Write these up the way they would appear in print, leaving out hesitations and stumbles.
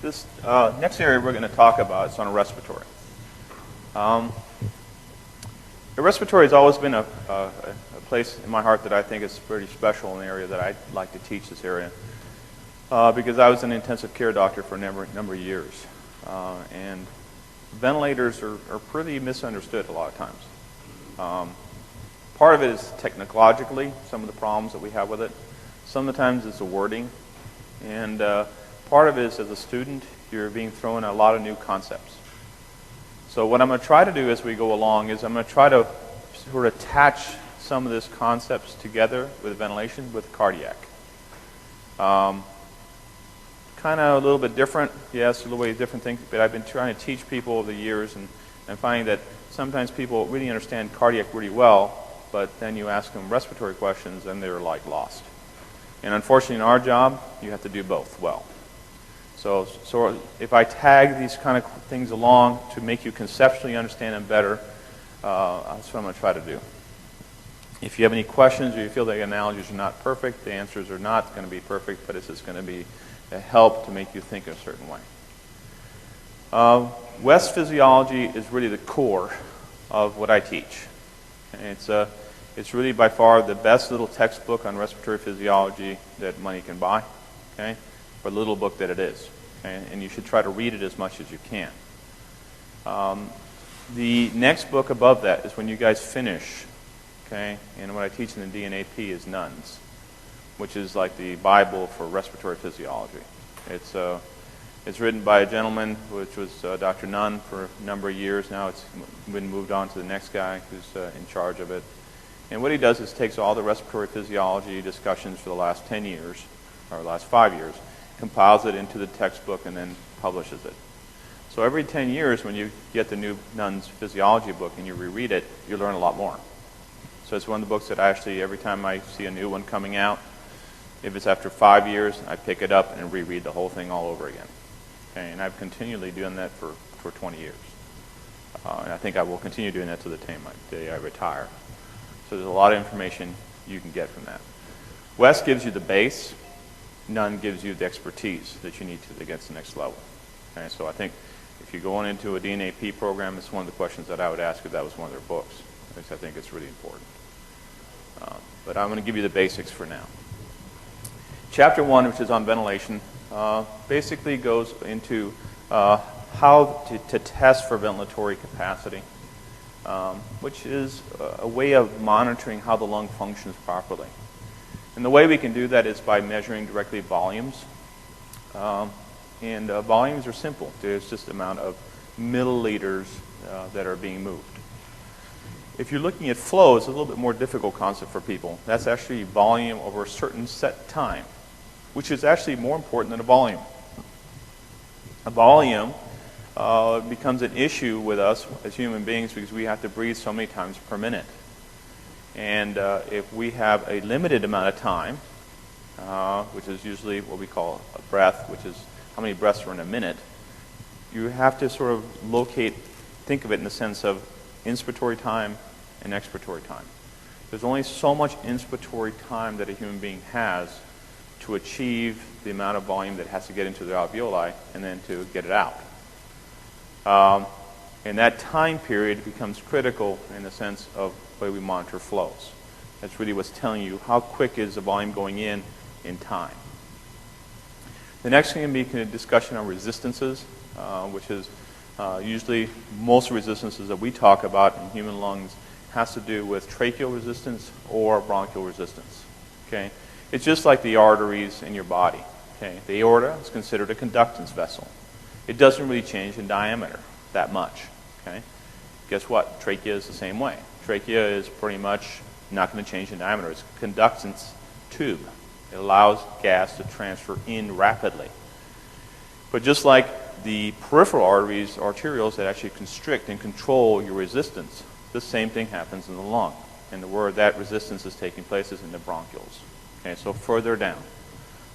This next area we're going to talk about is on respiratory. The respiratory has always been a place in my heart that I think is pretty special, an area that I'd like to teach this area, because I was an intensive care doctor for a number of years. And ventilators are pretty misunderstood a lot of times. Part of it is technologically, some of the problems that we have with it. Sometimes it's the wording. And part of it is, as a student, you're being thrown a lot of new concepts. So what I'm going to try to do as we go along is I'm going to try to sort of attach some of these concepts together with ventilation with cardiac. Kind of a little bit different, yes, a little bit different things, but I've been trying to teach people over the years and finding that sometimes people really understand cardiac really well, but then you ask them respiratory questions and they're like lost. And unfortunately in our job, you have to do both well. So if I tag these kind of things along to make you conceptually understand them better, that's what I'm going to try to do. If you have any questions or you feel the analogies are not perfect, the answers are not going to be perfect, but it's just going to be a help to make you think a certain way. West physiology is really the core of what I teach. And it's really by far the best little textbook on respiratory physiology that money can buy, okay? For the little book that it is. Okay? And you should try to read it as much as you can. The next book above that is when you guys finish, okay? And what I teach in the DNAP is NUNS, which is like the Bible for respiratory physiology. It's written by a gentleman, which was Dr. Nunn for a number of years. Now it's been moved on to the next guy who's in charge of it. And what he does is takes all the respiratory physiology discussions for the last 10 years, or the last 5 years, compiles it into the textbook, and then publishes it. So every 10 years, when you get the new Nunn's physiology book and you reread it, you learn a lot more. So it's one of the books that I actually, every time I see a new one coming out, if it's after 5 years, I pick it up and reread the whole thing all over again. Okay, and I've continually done that for 20 years. And I think I will continue doing that to the day I retire. So there's a lot of information you can get from that. West gives you the base. Nunn gives you the expertise that you need to get to the next level. Okay, so I think if you're going into a DNAP program, it's one of the questions that I would ask if that was one of their books, because I think it's really important. But I'm going to give you the basics for now. Chapter 1, which is on ventilation, basically goes into how to test for ventilatory capacity, which is a way of monitoring how the lung functions properly. And the way we can do that is by measuring directly volumes. Volumes are simple. There's just the amount of milliliters that are being moved. If you're looking at flow, it's a little bit more difficult concept for people. That's actually volume over a certain set time, which is actually more important than a volume. A volume becomes an issue with us as human beings because we have to breathe so many times per minute. And if we have a limited amount of time, which is usually what we call a breath, which is how many breaths are in a minute, you have to sort of think of it in the sense of inspiratory time and expiratory time. There's only so much inspiratory time that a human being has to achieve the amount of volume that has to get into the alveoli and then to get it out. And that time period becomes critical in the sense of the way we monitor flows. That's really what's telling you how quick is the volume going in time. The next thing will be a discussion on resistances, which is usually most resistances that we talk about in human lungs has to do with tracheal resistance or bronchial resistance. Okay? It's just like the arteries in your body. Okay? The aorta is considered a conductance vessel. It doesn't really change in diameter that much. Okay? Guess what? Trachea is the same way. Trachea is pretty much not going to change in diameter. It's a conductance tube. It allows gas to transfer in rapidly. But just like the peripheral arteries, arterioles that actually constrict and control your resistance, the same thing happens in the lung. And where that resistance is taking place is in the bronchioles. Okay, so further down.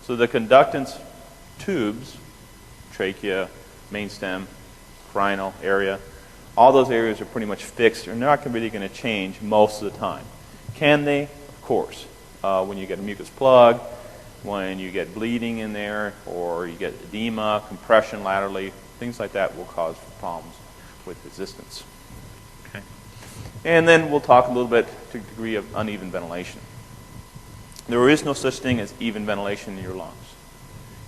So the conductance tubes, trachea, main stem, rhinal area, all those areas are pretty much fixed. They're not really going to change most of the time. Can they? Of course. When you get a mucus plug, when you get bleeding in there, or you get edema, compression laterally, things like that will cause problems with resistance. Okay. And then we'll talk a little bit to the degree of uneven ventilation. There is no such thing as even ventilation in your lungs.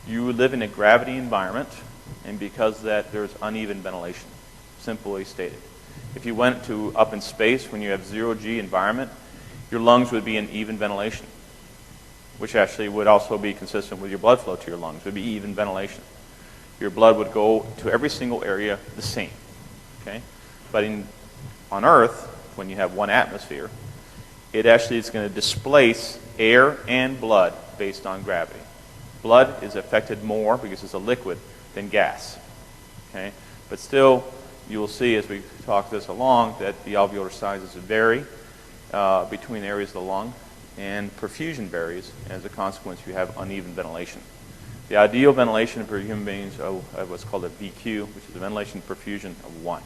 You live in a gravity environment, and because of that, there's uneven ventilation, simply stated. If you went to up in space when you have zero-G environment, your lungs would be in even ventilation, which actually would also be consistent with your blood flow to your lungs. It would be even ventilation. Your blood would go to every single area the same. Okay? But on Earth, when you have one atmosphere, it actually is going to displace air and blood based on gravity. Blood is affected more because it's a liquid than gas. Okay? But still, you will see as we talk this along that the alveolar sizes vary between areas of the lung, and perfusion varies. As a consequence, you have uneven ventilation. The ideal ventilation for human beings is what's called a VQ, which is a ventilation perfusion of 1.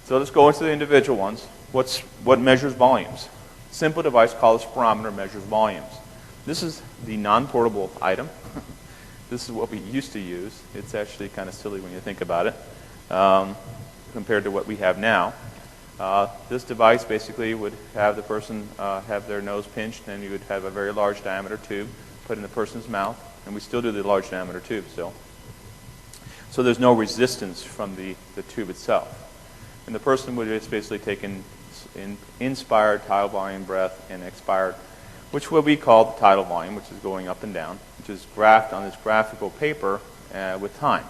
So let's go into the individual ones. What measures volumes? Simple device called a spirometer measures volumes. This is the non-portable item. This is what we used to use. It's actually kind of silly when you think about it compared to what we have now. This device basically would have the person have their nose pinched, and you would have a very large diameter tube put in the person's mouth, and we still do the large diameter tube still. So there's no resistance from the tube itself. And the person would just basically take an inspired tidal volume breath and expired, which will be called the tidal volume, which is going up and down, which is graphed on this graphical paper with time.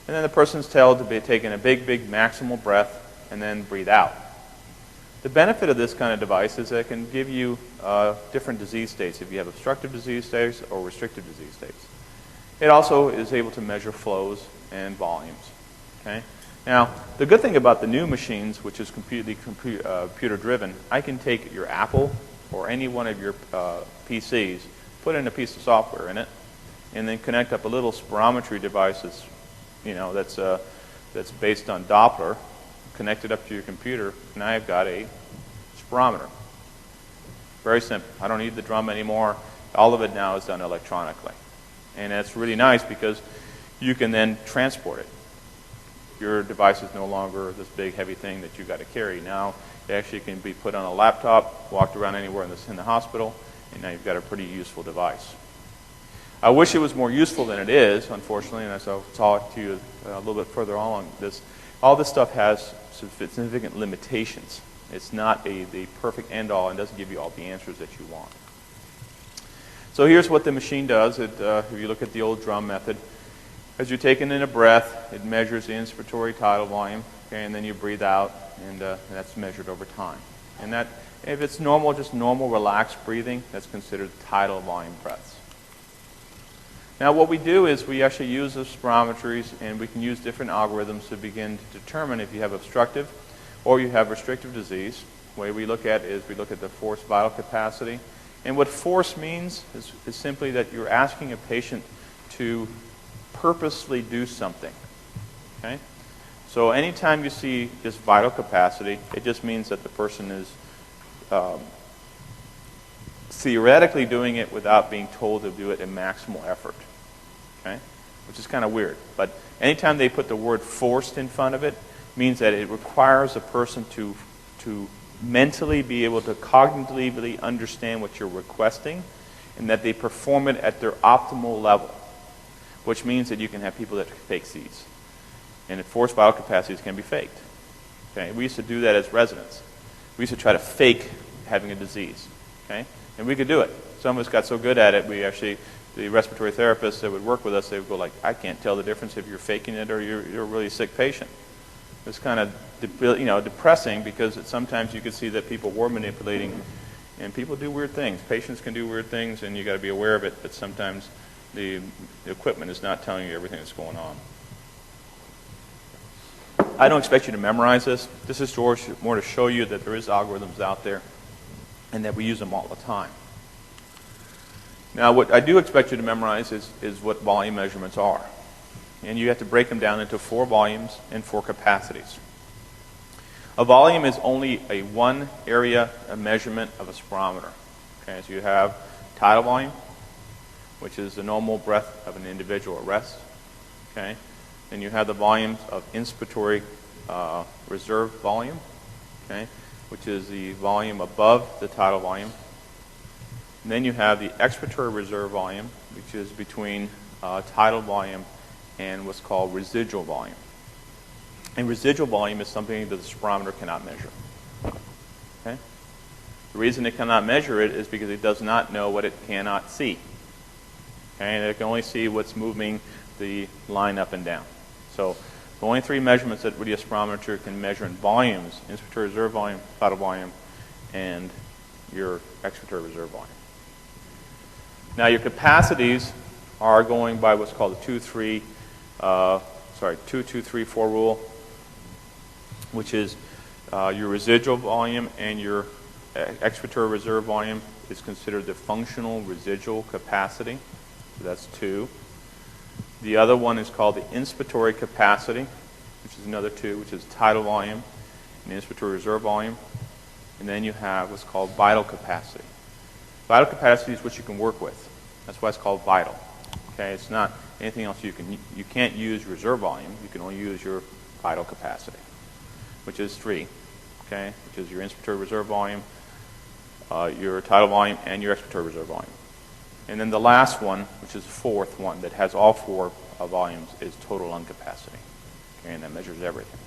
And then the person's told to be taking a big, big maximal breath and then breathe out. The benefit of this kind of device is that it can give you different disease states, if you have obstructive disease states or restrictive disease states. It also is able to measure flows and volumes. Okay? Now, the good thing about the new machines, which is completely computer-driven, I can take your Apple or any one of your PCs, put in a piece of software in it, and then connect up a little spirometry device that's based on Doppler, connect it up to your computer, and I've got a spirometer. Very simple. I don't need the drum anymore. All of it now is done electronically. And that's really nice because you can then transport it. Your device is no longer this big, heavy thing that you've got to carry. Now, it actually can be put on a laptop, walked around anywhere in the hospital, and now you've got a pretty useful device. I wish it was more useful than it is, unfortunately, and as I'll talk to you a little bit further along this. All this stuff has significant limitations. It's not the perfect end-all and doesn't give you all the answers that you want. So here's what the machine does. If you look at the old drum method, as you're taking in a breath, it measures the inspiratory tidal volume, okay, and then you breathe out, and that's measured over time. And that, if it's normal, just normal relaxed breathing, that's considered tidal volume breaths. Now what we do is we actually use the spirometries, and we can use different algorithms to begin to determine if you have obstructive or you have restrictive disease. The way we look at it is we look at the forced vital capacity. And what force means is simply that you're asking a patient to purposely do something. Okay? So anytime you see this vital capacity, it just means that the person is theoretically doing it without being told to do it in maximal effort. Okay? Which is kind of weird. But anytime they put the word forced in front of it, means that it requires a person to mentally be able to cognitively understand what you're requesting, and that they perform it at their optimal level, which means that you can have people that fake these. And forced vital capacities can be faked. Okay? We used to do that as residents. We used to try to fake having a disease. Okay? And we could do it. Some of us got so good at it, the respiratory therapists that would work with us, they would go like, I can't tell the difference if you're faking it or you're a really sick patient. It's kind of depressing because sometimes you could see that people were manipulating, and people do weird things. Patients can do weird things, and you got to be aware of it, but sometimes the equipment is not telling you everything that's going on. I don't expect you to memorize this. This is more to show you that there is algorithms out there and that we use them all the time. Now, what I do expect you to memorize is what volume measurements are. And you have to break them down into 4 volumes and 4 capacities. A volume is only a one area measurement of a spirometer. Okay, so you have tidal volume, which is the normal breath of an individual at rest. Okay? Then you have the volumes of inspiratory reserve volume, okay, which is the volume above the tidal volume. And then you have the expiratory reserve volume, which is between tidal volume and what's called residual volume. And residual volume is something that the spirometer cannot measure. Okay? The reason it cannot measure it is because it does not know what it cannot see. Okay? And it can only see what's moving the line up and down. So the only three measurements that really a spirometer can measure in volumes: inspiratory reserve volume, tidal volume, and your expiratory reserve volume. Now your capacities are going by what's called the 2-2-3-4 rule, which is your residual volume and your expiratory reserve volume is considered the functional residual capacity. So that's 2. The other one is called the inspiratory capacity, which is another 2, which is tidal volume and inspiratory reserve volume. And then you have what's called vital capacity. Vital capacity is what you can work with. That's why it's called vital. Okay, it's not anything else you can't use reserve volume. You can only use your vital capacity, which is 3. Okay, which is your inspiratory reserve volume, your tidal volume, and your expiratory reserve volume. And then the last one, which is the fourth one that has all 4 volumes, is total lung capacity. Okay, and that measures everything.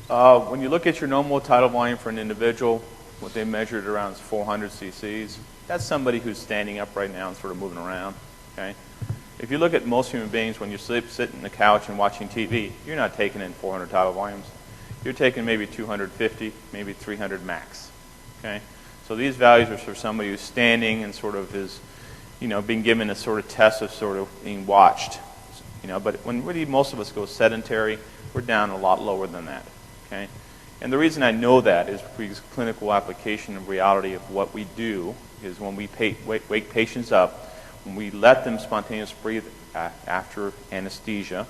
Okay. When you look at your normal tidal volume for an individual, what they measured around is 400 cc's. That's somebody who's standing up right now and sort of moving around. Okay. If you look at most human beings, when you sitting on the couch and watching TV, you're not taking in 400 tidal volumes. You're taking maybe 250, maybe 300 max. Okay. So these values are for somebody who's standing and sort of is, being given a sort of test of sort of being watched. But when really most of us go sedentary, we're down a lot lower than that. Okay? And the reason I know that is because clinical application and reality of what we do is when we wake patients up, when we let them spontaneously breathe after anesthesia,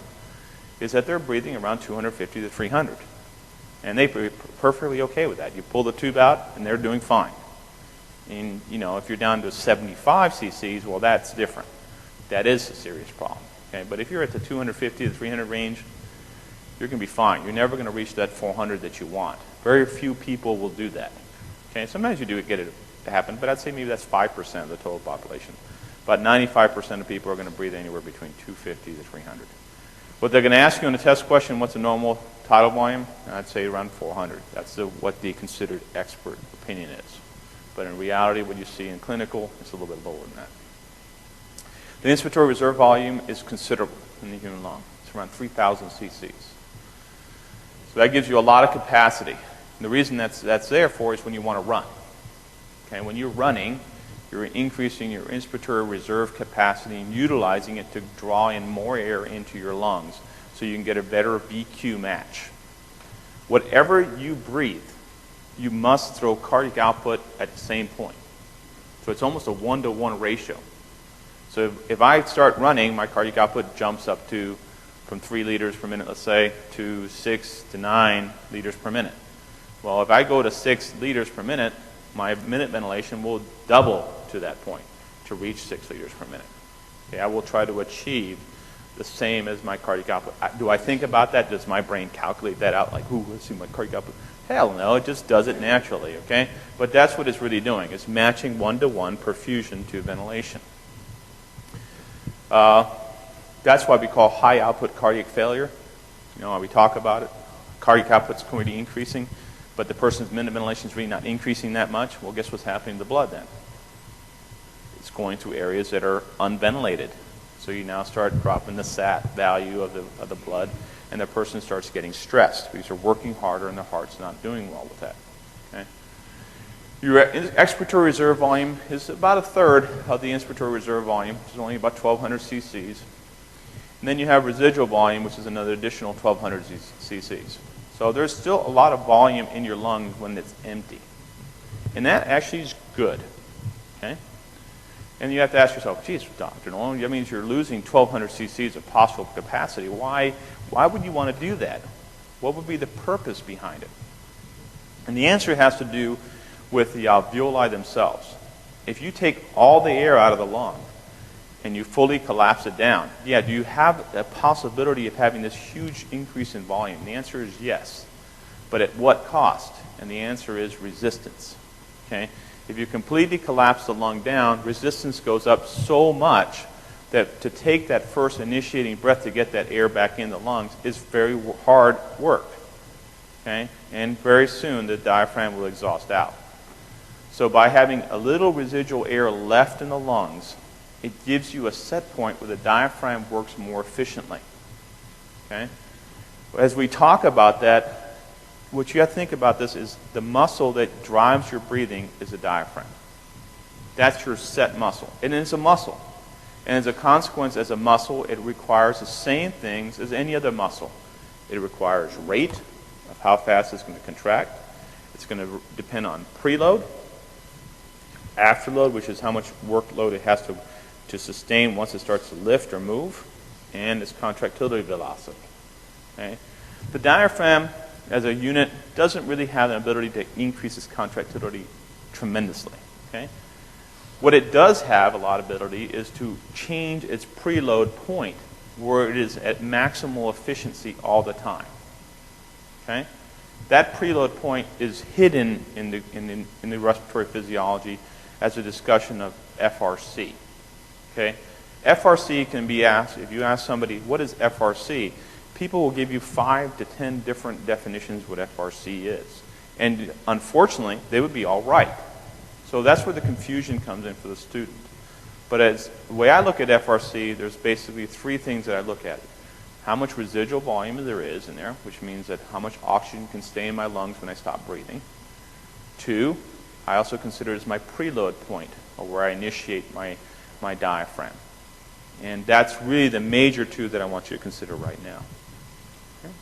is that they're breathing around 250 to 300. And they're perfectly okay with that. You pull the tube out, and they're doing fine. And, if you're down to 75 cc's, well, that's different. That is a serious problem. Okay? But if you're at the 250 to 300 range, you're going to be fine. You're never going to reach that 400 that you want. Very few people will do that. Okay? Sometimes you do get it to happen, but I'd say maybe that's 5% of the total population. About 95% of people are going to breathe anywhere between 250 to 300. What they're going to ask you in the test question, what's a normal tidal volume? I'd say around 400. That's what the considered expert opinion is. But in reality, what you see in clinical, it's a little bit lower than that. The inspiratory reserve volume is considerable in the human lung. It's around 3,000 cc's. So that gives you a lot of capacity. And the reason that's there for is when you want to run. Okay, when you're running, you're increasing your inspiratory reserve capacity and utilizing it to draw in more air into your lungs so you can get a better BQ match. Whatever you breathe, you must throw cardiac output at the same point. So it's almost a 1-to-1 ratio. So if I start running, my cardiac output jumps up to from 3 liters per minute, let's say, to 6 to 9 liters per minute. Well, if I go to 6 liters per minute, my minute ventilation will double to that point to reach 6 liters per minute. Okay, I will try to achieve the same as my cardiac output. Do I think about that? Does my brain calculate that out? Like, ooh, let's see my cardiac output. Hell no, it just does it naturally, okay? But that's what it's really doing. It's matching 1-to-1 perfusion to ventilation. That's why we call high output cardiac failure. We talk about it. Cardiac output's going to be increasing, but the person's minute ventilation is really not increasing that much. Well, guess what's happening to the blood then? It's going to areas that are unventilated. So you now start dropping the SAT value of the blood, and the person starts getting stressed because they're working harder and their heart's not doing well with that. Okay? Your expiratory reserve volume is about a third of the inspiratory reserve volume, which is only about 1,200 cc's. And then you have residual volume, which is another additional 1,200 cc's. So there's still a lot of volume in your lungs when it's empty. And that actually is good. Okay? And you have to ask yourself, geez, Dr. Nolan, that means you're losing 1,200 cc's of possible capacity. Why would you want to do that? What would be the purpose behind it? And the answer has to do with the alveoli themselves. If you take all the air out of the lung and you fully collapse it down, yeah, do you have a possibility of having this huge increase in volume? The answer is yes. But at what cost? And the answer is resistance. Okay? If you completely collapse the lung down, resistance goes up so much that to take that first initiating breath to get that air back in the lungs is very hard work. Okay? And very soon the diaphragm will exhaust out. So by having a little residual air left in the lungs, it gives you a set point where the diaphragm works more efficiently. Okay? As we talk about that, what you have to think about this is the muscle that drives your breathing is the diaphragm. That's your set muscle. And it's a muscle. And as a consequence, as a muscle, it requires the same things as any other muscle. It requires rate of how fast it's going to contract. It's going to depend on preload, afterload, which is how much workload it has to sustain once it starts to lift or move, and its contractility velocity. Okay? The diaphragm, as a unit, doesn't really have the ability to increase its contractility tremendously. Okay? What it does have a lot of ability is to change its preload point where it is at maximal efficiency all the time. Okay? That preload point is hidden in the respiratory physiology as a discussion of FRC. Okay? FRC can be asked, if you ask somebody, what is FRC? People will give you 5 to 10 different definitions what FRC is. And unfortunately, they would be all right. So that's where the confusion comes in for the student. But as the way I look at FRC, there's basically 3 things that I look at. How much residual volume there is in there, which means that how much oxygen can stay in my lungs when I stop breathing. 2, I also consider it as my preload point, or where I initiate my diaphragm. And that's really the major 2 that I want you to consider right now. Okay.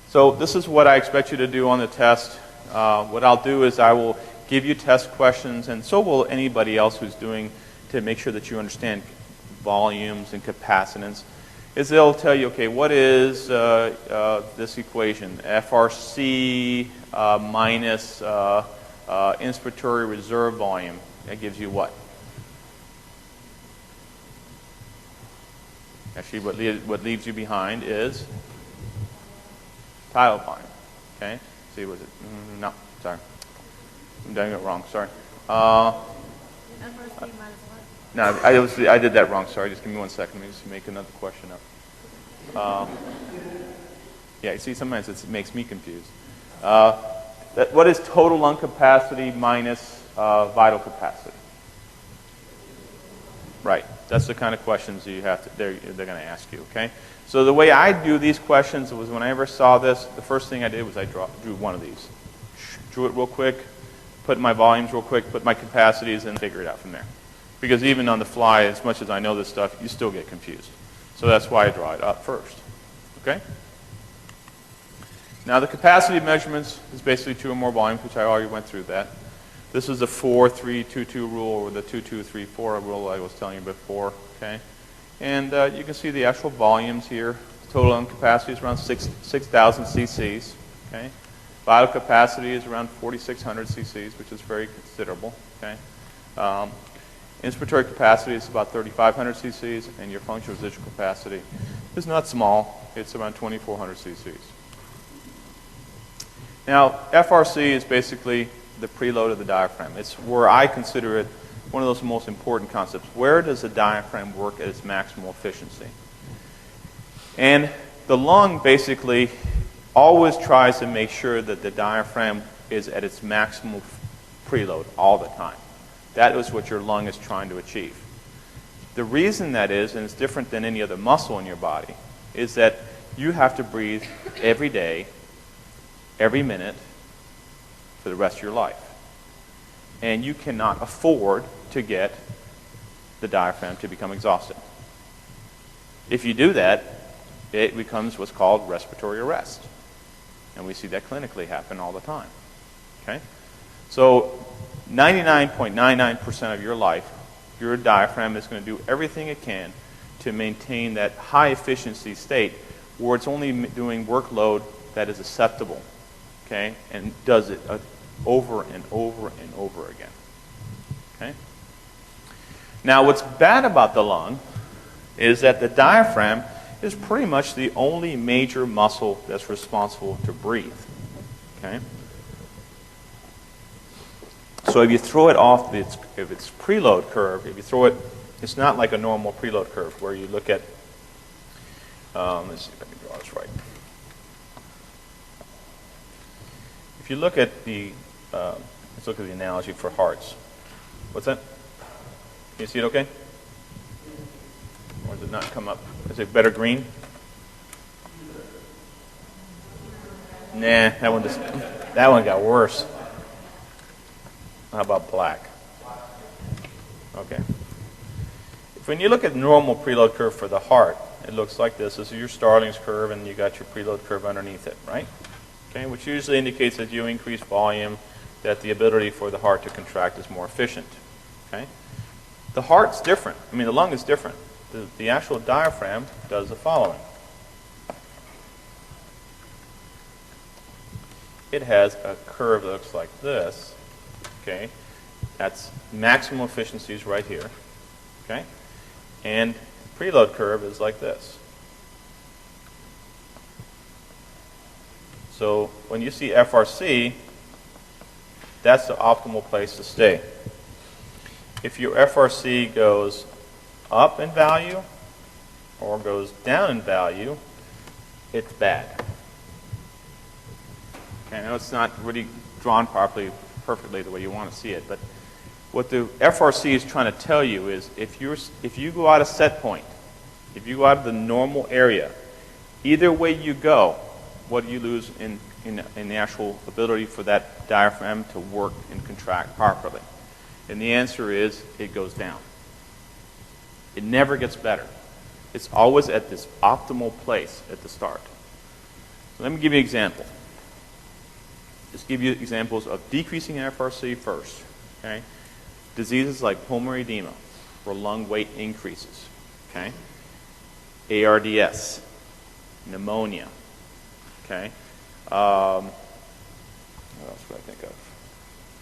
So this is what I expect you to do on the test. What I'll do is I will give you test questions, and so will anybody else who's doing, to make sure that you understand volumes and capacitance, is they'll tell you, okay, what is this equation? FRC minus inspiratory reserve volume. That gives you what? Actually, what leaves you behind is tidal volume. Okay? See, was it? No, sorry. I'm doing it wrong. Sorry. FRC minus what? No, I did that wrong. Sorry. Just give me 1 second. Let me just make another question up. Yeah, you see, sometimes it makes me confused. What is total lung capacity minus vital capacity? Right. That's the kind of questions you have to, they're going to ask you. Okay. So the way I do these questions was, when I ever saw this, the first thing I did was I drew one of these, drew it real quick, put my volumes real quick, put my capacities, and figure it out from there. Because even on the fly, as much as I know this stuff, you still get confused. So that's why I draw it up first. Okay? Now the capacity measurements is basically 2 or more volumes, which I already went through that. This is the 4-3-2-2 rule, or the 2-2-3-4 rule I was telling you before. Okay? And you can see the actual volumes here. Total lung capacity is around 6,000 cc's. Okay? Vital capacity is around 4,600 cc's, which is very considerable. Okay? Inspiratory capacity is about 3,500 cc's, and your functional residual capacity is not small. It's around 2,400 cc's. Now, FRC is basically the preload of the diaphragm. It's where I consider it one of those most important concepts. Where does the diaphragm work at its maximal efficiency? And the lung basically always tries to make sure that the diaphragm is at its maximal preload all the time. That is what your lung is trying to achieve. The reason that is, and it's different than any other muscle in your body, is that you have to breathe every day, every minute, for the rest of your life. And you cannot afford to get the diaphragm to become exhausted. If you do that, it becomes what's called respiratory arrest. And we see that clinically happen all the time. Okay? So 99.99% of your life, your diaphragm is going to do everything it can to maintain that high efficiency state where it's only doing workload that is acceptable. Okay? And does it over and over and over again. Okay? Now, what's bad about the lung is that the diaphragm is pretty much the only major muscle that's responsible to breathe. Okay? So if you throw it off if its preload curve, if you throw it, it's not like a normal preload curve where you look at, let's see if I can draw this right. If you look at let's look at the analogy for hearts. What's that? Can you see it okay? Or does it not come up? Is it better green? Nah, that one got worse. How about black? Okay. When you look at the normal preload curve for the heart, it looks like this. This is your Starling's curve, and you got your preload curve underneath it, right? Okay, which usually indicates that you increase volume, that the ability for the heart to contract is more efficient. Okay? The heart's different. I mean, the lung is different. The actual diaphragm does the following. It has a curve that looks like this. Okay? That's maximum efficiency is right here. Okay? And preload curve is like this. So when you see FRC, that's the optimal place to stay. If your FRC goes up in value or goes down in value, it's bad. Okay, I know it's not really drawn perfectly the way you want to see it, but what the FRC is trying to tell you is if you go out of set point, if you go out of the normal area, either way you go, what do you lose in the actual ability for that diaphragm to work and contract properly? And the answer is it goes down. It never gets better. It's always at this optimal place at the start. So let me give you an example. Just give you examples of decreasing FRC first. Okay? Diseases like pulmonary edema, where lung weight increases. Okay? ARDS, pneumonia. Okay? What else would I think of?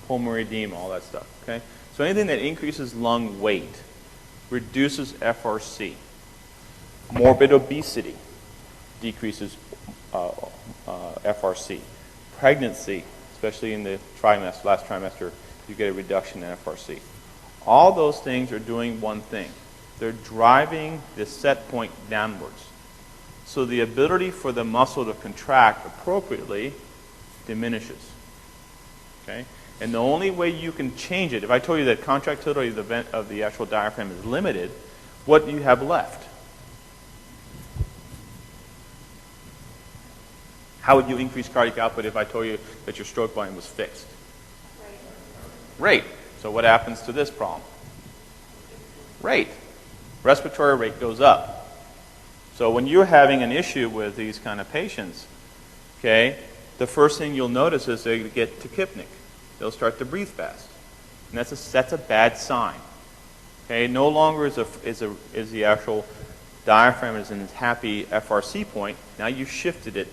Pulmonary edema, all that stuff. Okay? So anything that increases lung weight reduces FRC. Morbid obesity decreases FRC. Pregnancy, especially in the last trimester, you get a reduction in FRC. All those things are doing one thing. They're driving the set point downwards. So the ability for the muscle to contract appropriately diminishes. Okay? And the only way you can change it, if I told you that contractility of the actual diaphragm is limited, what do you have left? How would you increase cardiac output if I told you that your stroke volume was fixed? Rate. So what happens to this problem? Rate. Respiratory rate goes up. So when you're having an issue with these kind of patients, okay, the first thing you'll notice is they get tachypnic. They'll start to breathe fast. And that's a bad sign. Okay, no longer is the actual diaphragm is in its happy FRC point. Now you've shifted it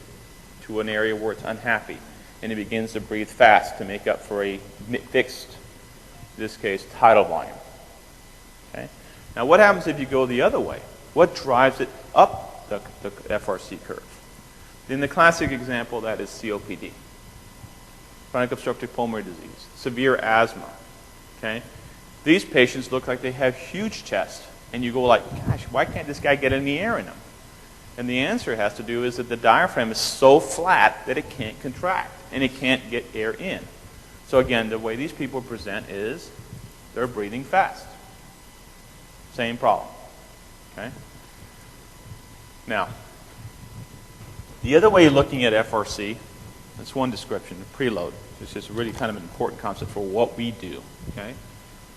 to an area where it's unhappy, and it begins to breathe fast to make up for a fixed, in this case, tidal volume. Okay? Now what happens if you go the other way? What drives it up the FRC curve? In the classic example of that is COPD, chronic obstructive pulmonary disease, severe asthma. Okay? These patients look like they have huge chests, and you go like, gosh, why can't this guy get any air in him? And the answer has to do is that the diaphragm is so flat that it can't contract, and it can't get air in. So again, the way these people present is they're breathing fast. Same problem. Okay? Now, the other way of looking at FRC, that's one description, the preload. It's just really kind of an important concept for what we do. Okay?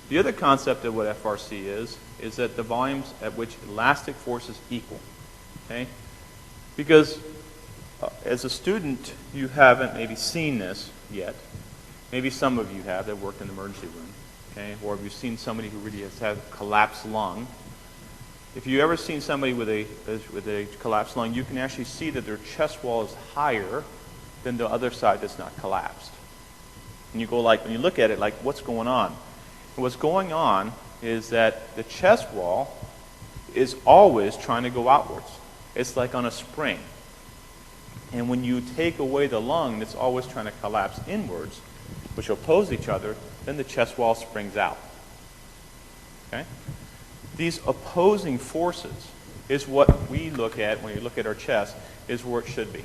The other concept of what FRC is that the volumes at which elastic forces equal. Okay? Because as a student, you haven't maybe seen this yet. Maybe some of you have that worked in the emergency room. Okay? Or have you seen somebody who really has had a collapsed lung? If you've ever seen somebody with a collapsed lung, you can actually see that their chest wall is higher than the other side that's not collapsed. And you go like, when you look at it, like, what's going on? And what's going on is that the chest wall is always trying to go outwards. It's like on a spring. And when you take away the lung that's always trying to collapse inwards, which oppose each other, then the chest wall springs out. Okay? These opposing forces is what we look at when you look at our chest, is where it should be.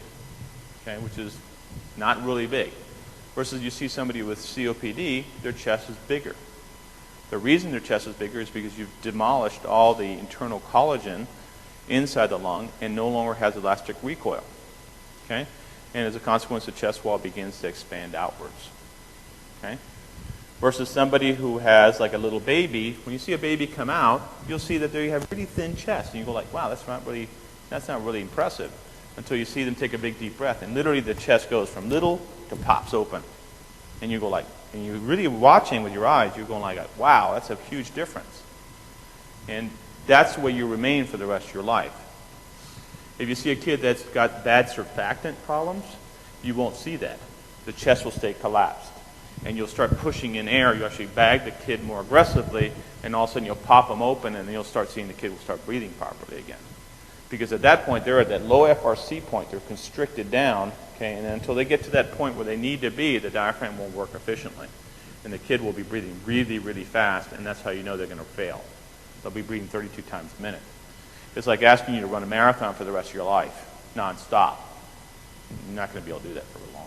Okay? Which is not really big. Versus you see somebody with COPD, their chest is bigger. The reason their chest is bigger is because you've demolished all the internal collagen inside the lung and no longer has elastic recoil. Okay? And as a consequence, the chest wall begins to expand outwards. Okay? Versus somebody who has like a little baby, when you see a baby come out, you'll see that they have really thin chest. And you go like, wow, that's not really impressive, until you see them take a big deep breath. And literally the chest goes from little to pops open. And you go like, and you're really watching with your eyes, you're going like, wow, that's a huge difference. And that's the way you remain for the rest of your life. If you see a kid that's got bad surfactant problems, you won't see that. The chest will stay collapsed. And you'll start pushing in air. You actually bag the kid more aggressively, and all of a sudden you'll pop them open, and then you'll start seeing the kid will start breathing properly again. Because at that point, they're at that low FRC point. They're constricted down, okay? And until they get to that point where they need to be, the diaphragm won't work efficiently. And the kid will be breathing really, really fast, and that's how you know they're going to fail. They'll be breathing 32 times a minute. It's like asking you to run a marathon for the rest of your life, nonstop. You're not going to be able to do that for long.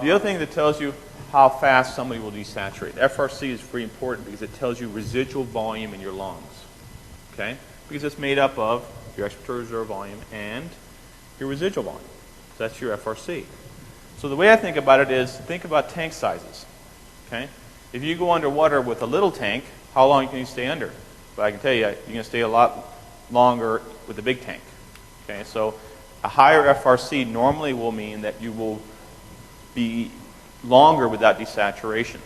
The other thing that tells you how fast somebody will desaturate. FRC is very important because it tells you residual volume in your lungs. Okay? Because it's made up of your expiratory reserve volume and your residual volume. So that's your FRC. So the way I think about it is, think about tank sizes. Okay? If you go underwater with a little tank, how long can you stay under? But I can tell you, you're going to stay a lot longer with a big tank. Okay? So a higher FRC normally will mean that you will be longer without desaturation.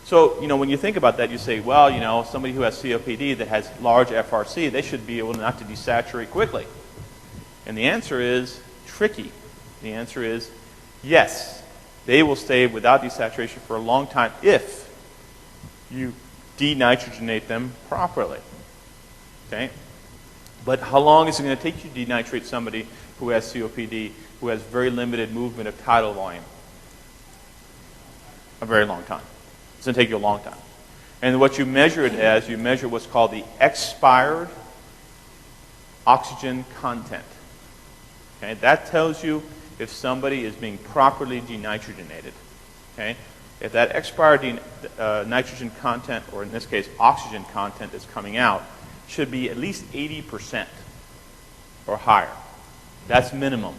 So, when you think about that, you say, well, somebody who has COPD that has large FRC, they should be able not to desaturate quickly. And the answer is tricky. The answer is yes. They will stay without desaturation for a long time if you denitrogenate them properly. Okay? But how long is it going to take you to denitrate somebody who has COPD, who has very limited movement of tidal volume? A very long time. It's going to take you a long time. And what you measure it as, you measure what's called the expired oxygen content. Okay? That tells you if somebody is being properly denitrogenated. Okay? If that expired nitrogen content, or in this case oxygen content, is coming out, should be at least 80% or higher. That's minimum.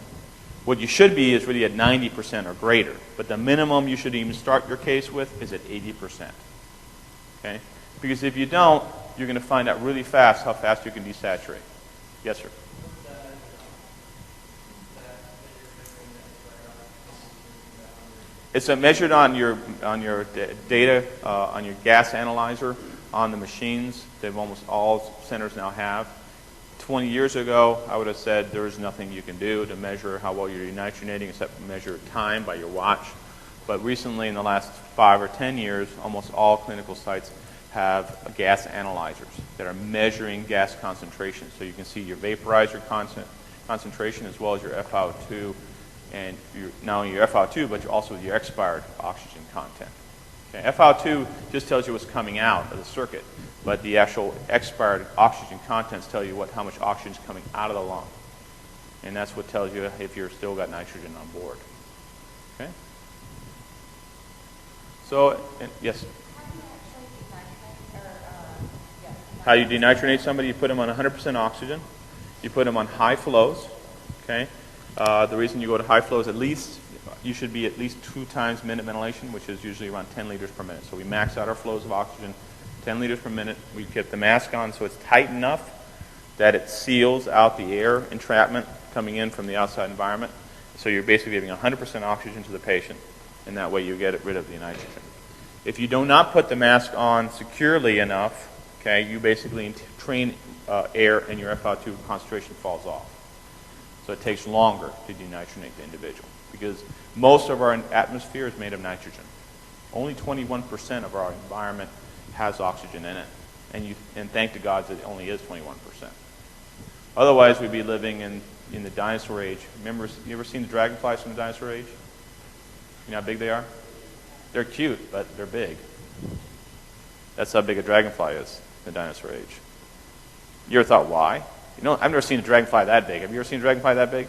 What you should be is really at 90% or greater. But the minimum you should even start your case with is at 80%. Okay? Because if you don't, you're going to find out really fast how fast you can desaturate. Yes, sir? It's measured on your data, on your gas analyzer, on the machines that almost all centers now have. 20 years ago, I would have said there's nothing you can do to measure how well you're denitrogenating except measure time by your watch. But recently, in the last 5 or 10 years, almost all clinical sites have gas analyzers that are measuring gas concentration. So you can see your vaporizer concentration as well as your FiO2, and not only your FiO2, but also your expired oxygen content. Okay, FiO2 just tells you what's coming out of the circuit, but the actual expired oxygen contents tell you how much oxygen is coming out of the lung. And that's what tells you if you've still got nitrogen on board. Okay? So, yes? How you denitrogenate somebody, you put them on 100% oxygen. You put them on high flows. Okay? The reason you go to high flows, you should be at least 2 times minute ventilation, which is usually around 10 liters per minute. So we max out our flows of oxygen, 10 liters per minute. We keep the mask on so it's tight enough that it seals out the air entrapment coming in from the outside environment. So you're basically giving 100% oxygen to the patient, and that way you get rid of the nitrogen. If you do not put the mask on securely enough, okay, you basically train air and your FiO2 concentration falls off. So it takes longer to denitrogenate the individual. because most of our atmosphere is made of nitrogen. Only 21% of our environment has oxygen in it. And thank to God that it only is 21%. Otherwise, we'd be living in the dinosaur age. Remember, you ever seen the dragonflies from the dinosaur age? You know how big they are? They're cute, but they're big. That's how big a dragonfly is in the dinosaur age. You ever thought why? You know, I've never seen a dragonfly that big. Have you ever seen a dragonfly that big?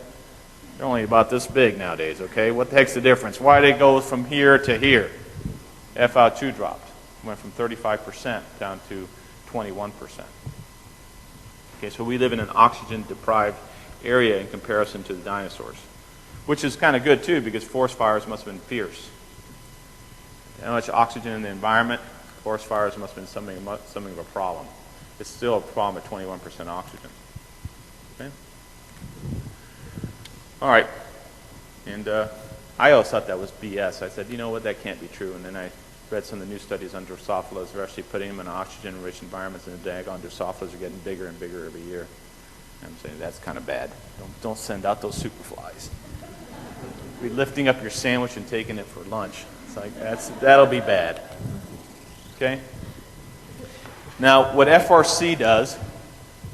They're only about this big nowadays, okay? What the heck's the difference? Why did it go from here to here? FiO2 dropped. Went from 35% down to 21%. Okay, so we live in an oxygen-deprived area in comparison to the dinosaurs, which is kind of good, too, because forest fires must have been fierce. How much oxygen in the environment, forest fires must have been something of a problem. It's still a problem at 21% oxygen. Okay? All right. And I always thought that was BS. I said, you know what, that can't be true. And then I read some of the new studies on Drosophilas. They're actually putting them in oxygen-rich environments, and the daggone Drosophilas are getting bigger and bigger every year. And I'm saying that's kind of bad. Don't send out those superflies. Be lifting up your sandwich and taking it for lunch. It's like that'll be bad. Okay? Now, what FRC does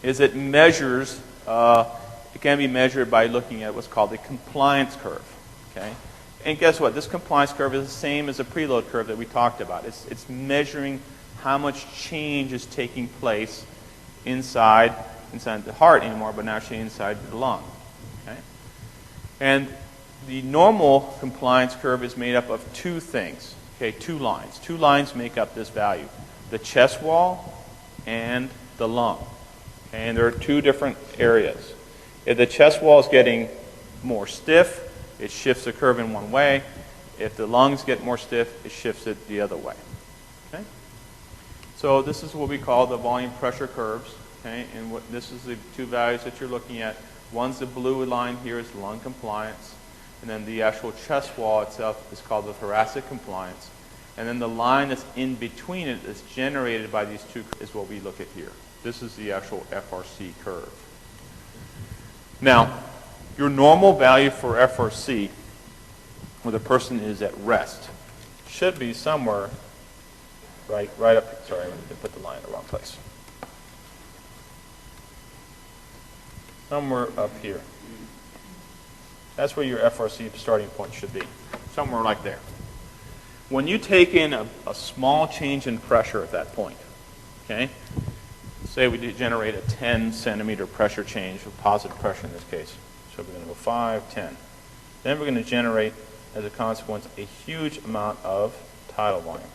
is it measures. It can be measured by looking at what's called a compliance curve. Okay? And guess what? This compliance curve is the same as the preload curve that we talked about. It's measuring how much change is taking place inside the heart anymore, but actually inside the lung. Okay? And the normal compliance curve is made up of two things. Okay, two lines. Two lines make up this value: the chest wall and the lung. Okay, and there are two different areas. If the chest wall is getting more stiff, it shifts the curve in one way. If the lungs get more stiff, it shifts it the other way. Okay? So this is what we call the volume pressure curves. Okay? And this is the two values that you're looking at. One's the blue line here is lung compliance. And then the actual chest wall itself is called the thoracic compliance. And then the line that's in between it that's generated by these two is what we look at here. This is the actual FRC curve. Now, your normal value for FRC, where the person is at rest, should be somewhere right up. Sorry, I put the line in the wrong place. Somewhere up here. That's where your FRC starting point should be. Somewhere like there. When you take in a small change in pressure at that point, okay? Say we generate a 10 centimeter pressure change, with positive pressure in this case. So we're going to go 5, 10. Then we're going to generate, as a consequence, a huge amount of tidal volume.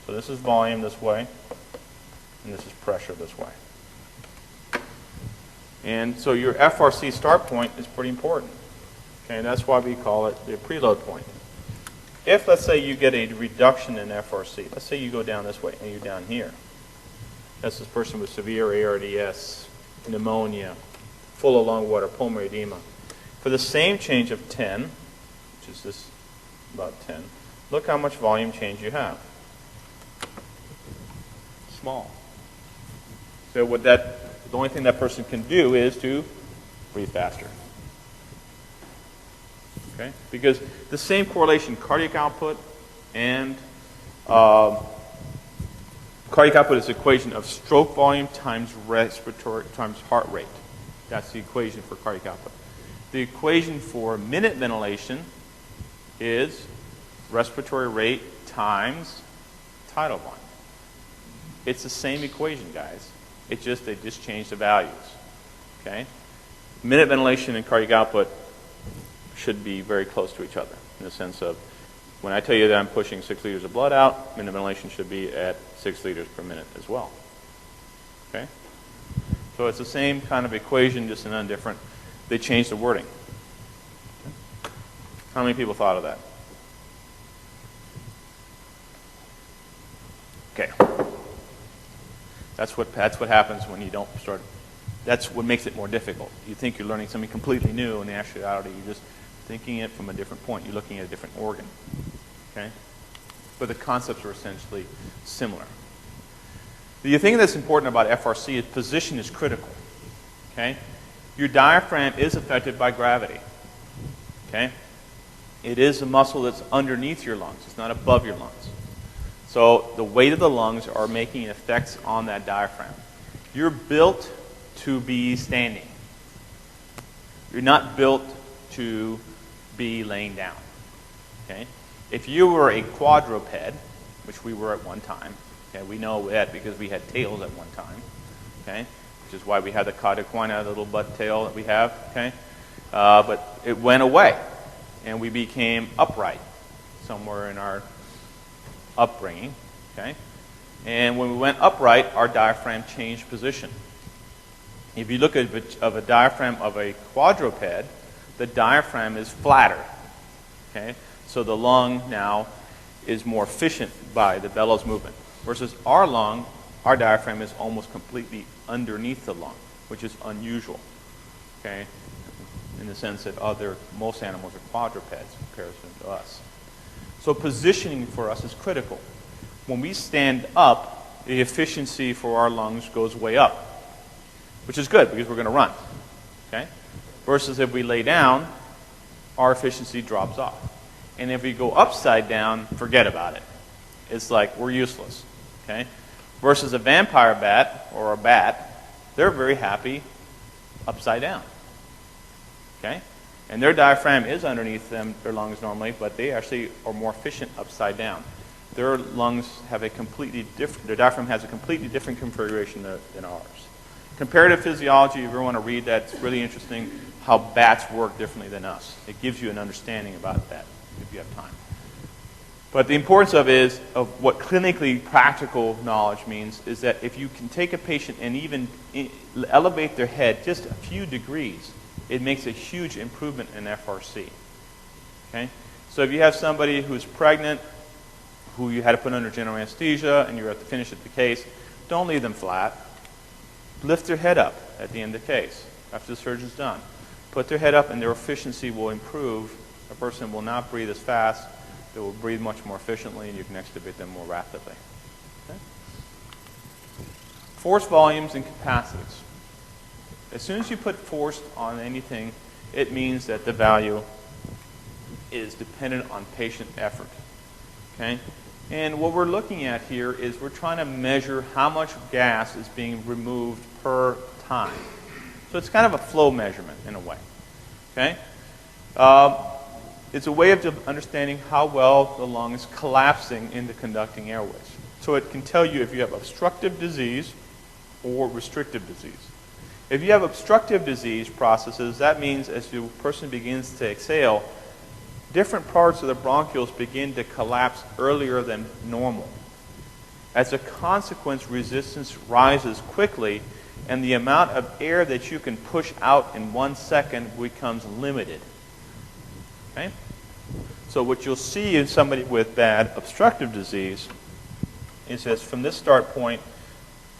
So this is volume this way, and this is pressure this way. And so your FRC start point is pretty important. Okay, and that's why we call it the preload point. If, let's say, you get a reduction in FRC, let's say you go down this way and you're down here. That's this person with severe ARDS, pneumonia, full of lung water, pulmonary edema. For the same change of 10, which is this about 10, look how much volume change you have. Small. So the only thing that person can do is to breathe faster. Okay? Because the same correlation, cardiac output and cardiac output is the equation of stroke volume times respiratory times heart rate. That's the equation for cardiac output. The equation for minute ventilation is respiratory rate times tidal volume. It's the same equation, guys. It's just they just changed the values. Okay? Minute ventilation and cardiac output should be very close to each other in the sense of when I tell you that I'm pushing 6 liters of blood out, minute ventilation should be at 6 liters per minute as well. Okay? So it's the same kind of equation, just in different. They changed the wording. Okay. How many people thought of that? Okay. That's what happens when you don't start. That's what makes it more difficult. You think you're learning something completely new, and in actuality, you're just thinking it from a different point. You're looking at a different organ. Okay? But the concepts are essentially similar. The thing that's important about FRC is position is critical. Okay? Your diaphragm is affected by gravity. Okay? It is a muscle that's underneath your lungs. It's not above your lungs. So the weight of the lungs are making effects on that diaphragm. You're built to be standing. You're not built to be laying down. Okay? If you were a quadruped, which we were at one time, okay, we know that because we had tails at one time, okay, which is why we have the cauda the little butt tail that we have, okay, but it went away, and we became upright somewhere in our upbringing, okay, and when we went upright, our diaphragm changed position. If you look at a diaphragm of a quadruped, the diaphragm is flatter, okay, so the lung now is more efficient by the bellows movement, versus our lung, our diaphragm is almost completely underneath the lung, which is unusual, okay, in the sense that most animals are quadrupeds in comparison to us. So positioning for us is critical. When we stand up, the efficiency for our lungs goes way up, which is good because we're going to run, okay, versus if we lay down, our efficiency drops off. And if we go upside down, forget about it. It's like we're useless, okay? Versus a vampire bat or a bat, they're very happy upside down, okay? And their diaphragm is underneath their lungs normally, but they actually are more efficient upside down. Their lungs have their diaphragm has a completely different configuration than ours. Comparative physiology, if you want to read that, it's really interesting how bats work differently than us. It gives you an understanding about that if you have time. But the importance of what clinically practical knowledge means is that if you can take a patient and even elevate their head just a few degrees, it makes a huge improvement in FRC. Okay? So if you have somebody who's pregnant, who you had to put under general anesthesia, and you're at the finish of the case, don't leave them flat. Lift their head up at the end of the case after the surgeon's done. Put their head up and their efficiency will improve. A person will not breathe as fast. They will breathe much more efficiently, and you can extubate them more rapidly. Okay? Force volumes and capacities. As soon as you put force on anything, it means that the value is dependent on patient effort. Okay? And what we're looking at here is we're trying to measure how much gas is being removed per time. So it's kind of a flow measurement in a way. Okay? It's a way of understanding how well the lung is collapsing into conducting airways. So it can tell you if you have obstructive disease or restrictive disease. If you have obstructive disease processes, that means as the person begins to exhale, different parts of the bronchioles begin to collapse earlier than normal. As a consequence, resistance rises quickly, and the amount of air that you can push out in 1 second becomes limited. Okay? So what you'll see in somebody with bad obstructive disease is that from this start point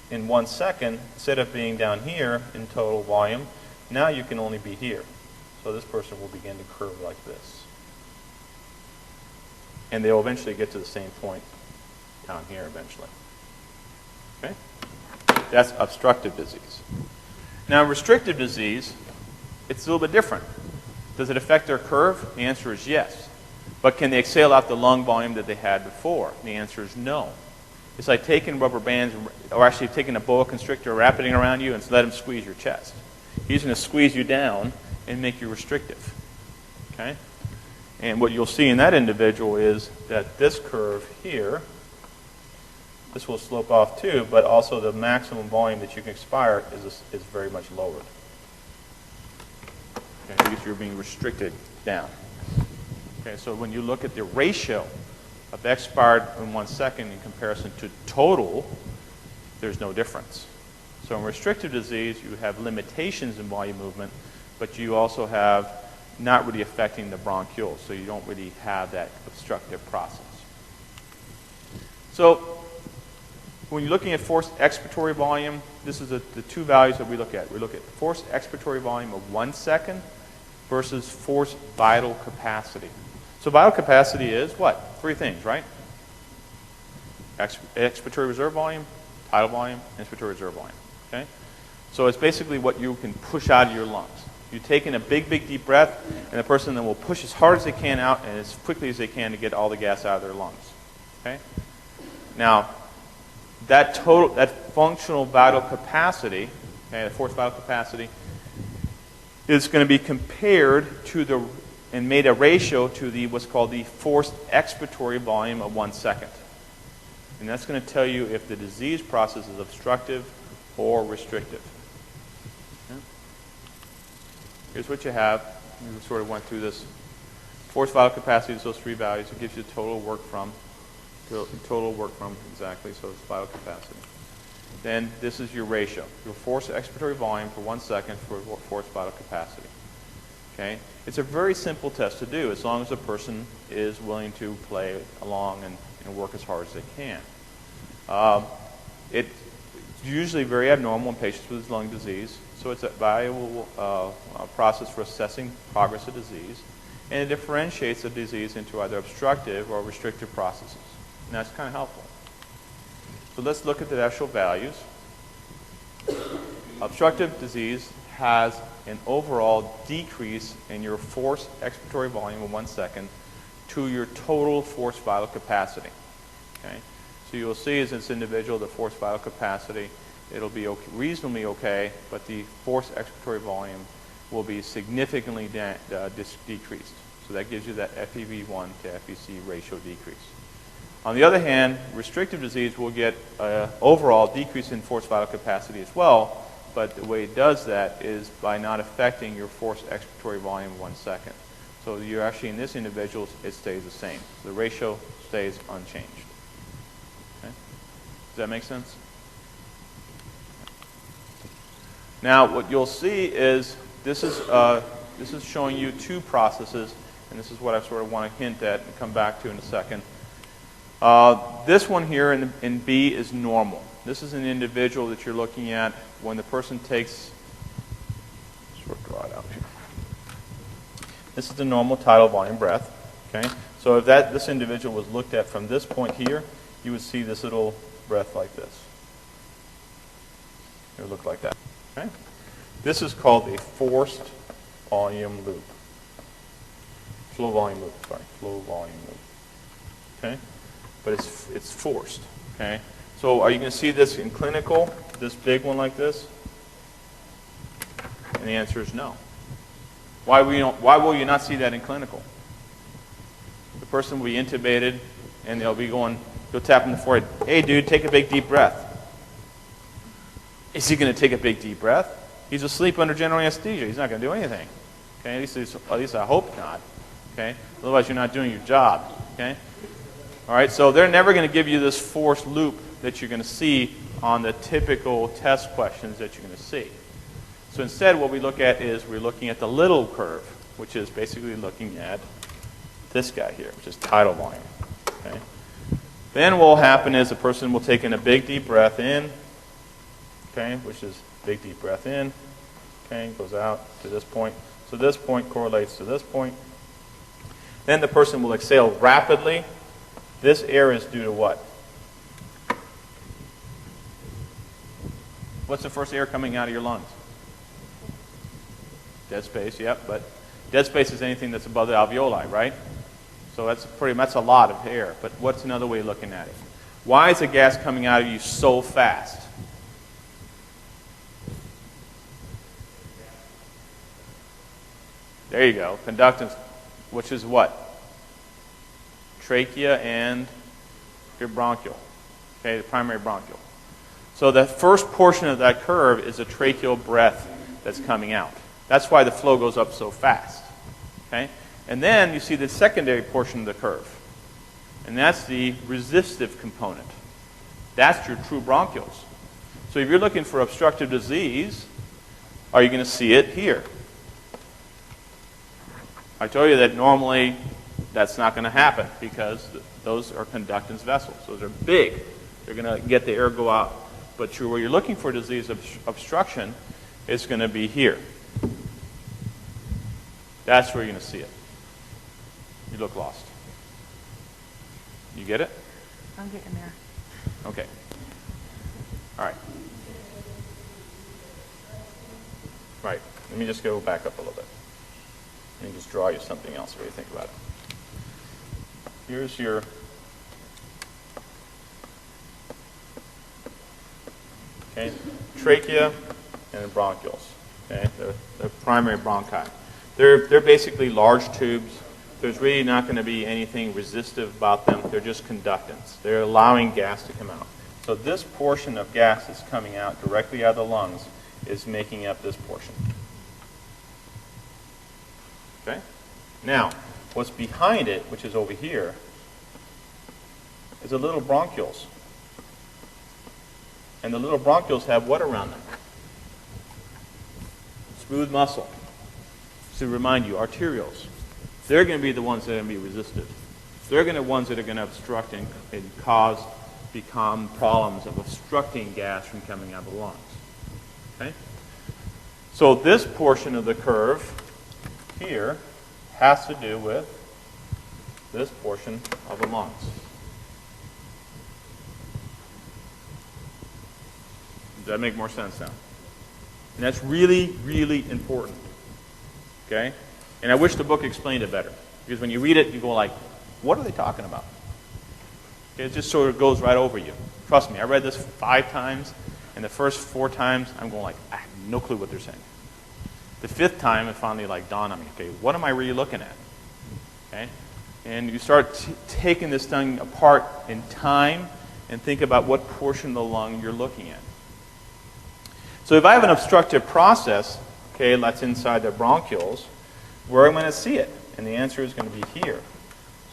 in 1 second, instead of being down here in total volume, now you can only be here. So this person will begin to curve like this. And they'll eventually get to the same point down here eventually. Okay? That's obstructive disease. Now, restrictive disease, it's a little bit different. Does it affect their curve? The answer is yes. But can they exhale out the lung volume that they had before? The answer is no. It's like taking rubber bands, or actually taking a boa constrictor, wrapping it around you, and let him squeeze your chest. He's going to squeeze you down and make you restrictive. Okay? And what you'll see in that individual is that this curve here, this will slope off too, but also the maximum volume that you can expire is very much lowered. Okay, because you're being restricted down. Okay, so when you look at the ratio of expired in 1 second in comparison to total, there's no difference. So in restrictive disease, you have limitations in volume movement, but you also have not really affecting the bronchioles, so you don't really have that obstructive process. So when you're looking at forced expiratory volume, this is the two values that we look at. We look at forced expiratory volume of 1 second versus forced vital capacity. So vital capacity is what? 3 things, right? Expiratory reserve volume, tidal volume, inspiratory reserve volume. Okay? So it's basically what you can push out of your lungs. You take in a big, big deep breath, and the person then will push as hard as they can out and as quickly as they can to get all the gas out of their lungs. Okay? Now, that functional vital capacity, okay, the forced vital capacity, is going to be compared to and made a ratio to what's called the forced expiratory volume of 1 second. And that's going to tell you if the disease process is obstructive or restrictive. Okay? Here's what you have. We sort of went through this. Forced vital capacity is those 3 values. It gives you total work from. Exactly, so it's vital capacity. Then this is your ratio, your forced expiratory volume for 1 second for forced vital capacity. Okay? It's a very simple test to do as long as the person is willing to play along and work as hard as they can. It's usually very abnormal in patients with lung disease, so it's a valuable process for assessing progress of disease, and it differentiates the disease into either obstructive or restrictive processes. And that's kind of helpful. So let's look at the actual values. Obstructive disease has an overall decrease in your forced expiratory volume in 1 second to your total forced vital capacity. Okay? So you'll see as this individual, the forced vital capacity, it'll be okay, reasonably okay, but the forced expiratory volume will be significantly decreased. So that gives you that FEV1 to FVC ratio decrease. On the other hand, restrictive disease will get an overall decrease in forced vital capacity as well, but the way it does that is by not affecting your forced expiratory volume in 1 second. So you're actually, in this individual, it stays the same. The ratio stays unchanged. Okay? Does that make sense? Now, what you'll see is this is showing you 2 processes, and this is what I sort of want to hint at and come back to in a second. This one here in B is normal. This is an individual that you're looking at when the person takes, sort of draw it out here. This is the normal tidal volume breath. Okay, so if this individual was looked at from this point here, you would see this little breath like this. It would look like that. Okay, this is called a forced volume loop. Flow volume loop. Sorry, flow volume loop. Okay. But it's forced, okay? So are you going to see this in clinical, this big one like this? And the answer is no. Why will you not see that in clinical? The person will be intubated, and they'll tap in the forehead. Hey, dude, take a big deep breath. Is he going to take a big deep breath? He's asleep under general anesthesia. He's not going to do anything. Okay, at least I hope not. Okay, otherwise you're not doing your job. Okay. All right, so they're never going to give you this forced loop that you're going to see on the typical test questions that you're going to see. So instead, what we look at is we're looking at the little curve, which is basically looking at this guy here, which is tidal volume. Okay. Then what will happen is the person will take in a big deep breath in, okay, which is big deep breath in, okay, goes out to this point. So this point correlates to this point. Then the person will exhale rapidly. This air is due to what? What's the first air coming out of your lungs? Dead space, yep, but dead space is anything that's above the alveoli, right? So that's a lot of air, but what's another way of looking at it? Why is the gas coming out of you so fast? There you go, conductance, which is what? Trachea and your bronchial, okay, the primary bronchial. So the first portion of that curve is a tracheal breath that's coming out. That's why the flow goes up so fast, okay? And then you see the secondary portion of the curve, and that's the resistive component. That's your true bronchioles. So if you're looking for obstructive disease, are you going to see it here? I told you that normally that's not going to happen because those are conductance vessels. Those are big. They're going to get the air go out. But where you're looking for disease obstruction, it's going to be here. That's where you're going to see it. You look lost. You get it? I'm getting there. Okay. All right. Right. let me just go back up a little bit. Let me just draw you something else so you think about it. Here's your trachea and the bronchioles. Okay, the primary bronchi. They're basically large tubes. There's really not going to be anything resistive about them. They're just conductants. They're allowing gas to come out. So this portion of gas that's coming out directly out of the lungs is making up this portion. Okay? Now, what's behind it, which is over here, is the little bronchioles. And the little bronchioles have what around them? Smooth muscle. To remind you, arterioles. They're going to be the ones that are going to be resistive. They're going to be the ones that are going to obstruct and become problems of obstructing gas from coming out of the lungs. Okay? So this portion of the curve here has to do with this portion of the lungs. Does that make more sense now? And that's really, really important. Okay? And I wish the book explained it better. Because when you read it, you go like, what are they talking about? Okay, it just sort of goes right over you. Trust me, I read this 5 times, and the first 4 times, I'm going like, I have no clue what they're saying. The 5th time, it finally like dawned on me, okay, what am I really looking at? Okay? And you start taking this thing apart in time and think about what portion of the lung you're looking at. So if I have an obstructive process, okay, that's inside the bronchioles, where am I going to see it? And the answer is going to be here.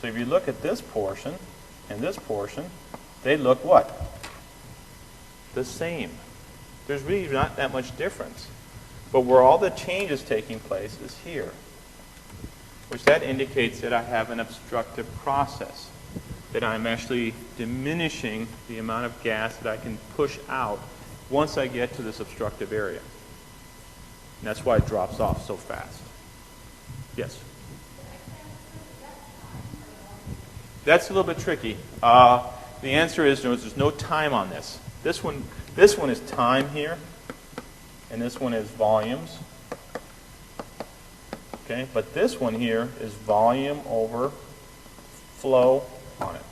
So if you look at this portion and this portion, they look what? The same. There's really not that much difference. But where all the change is taking place is here, which that indicates that I have an obstructive process, that I'm actually diminishing the amount of gas that I can push out once I get to this obstructive area. And that's why it drops off so fast. Yes? That's a little bit tricky. The answer is no, there's no time on this. This one is time here, and this one is volumes. Okay, but this one here is volume over flow on it.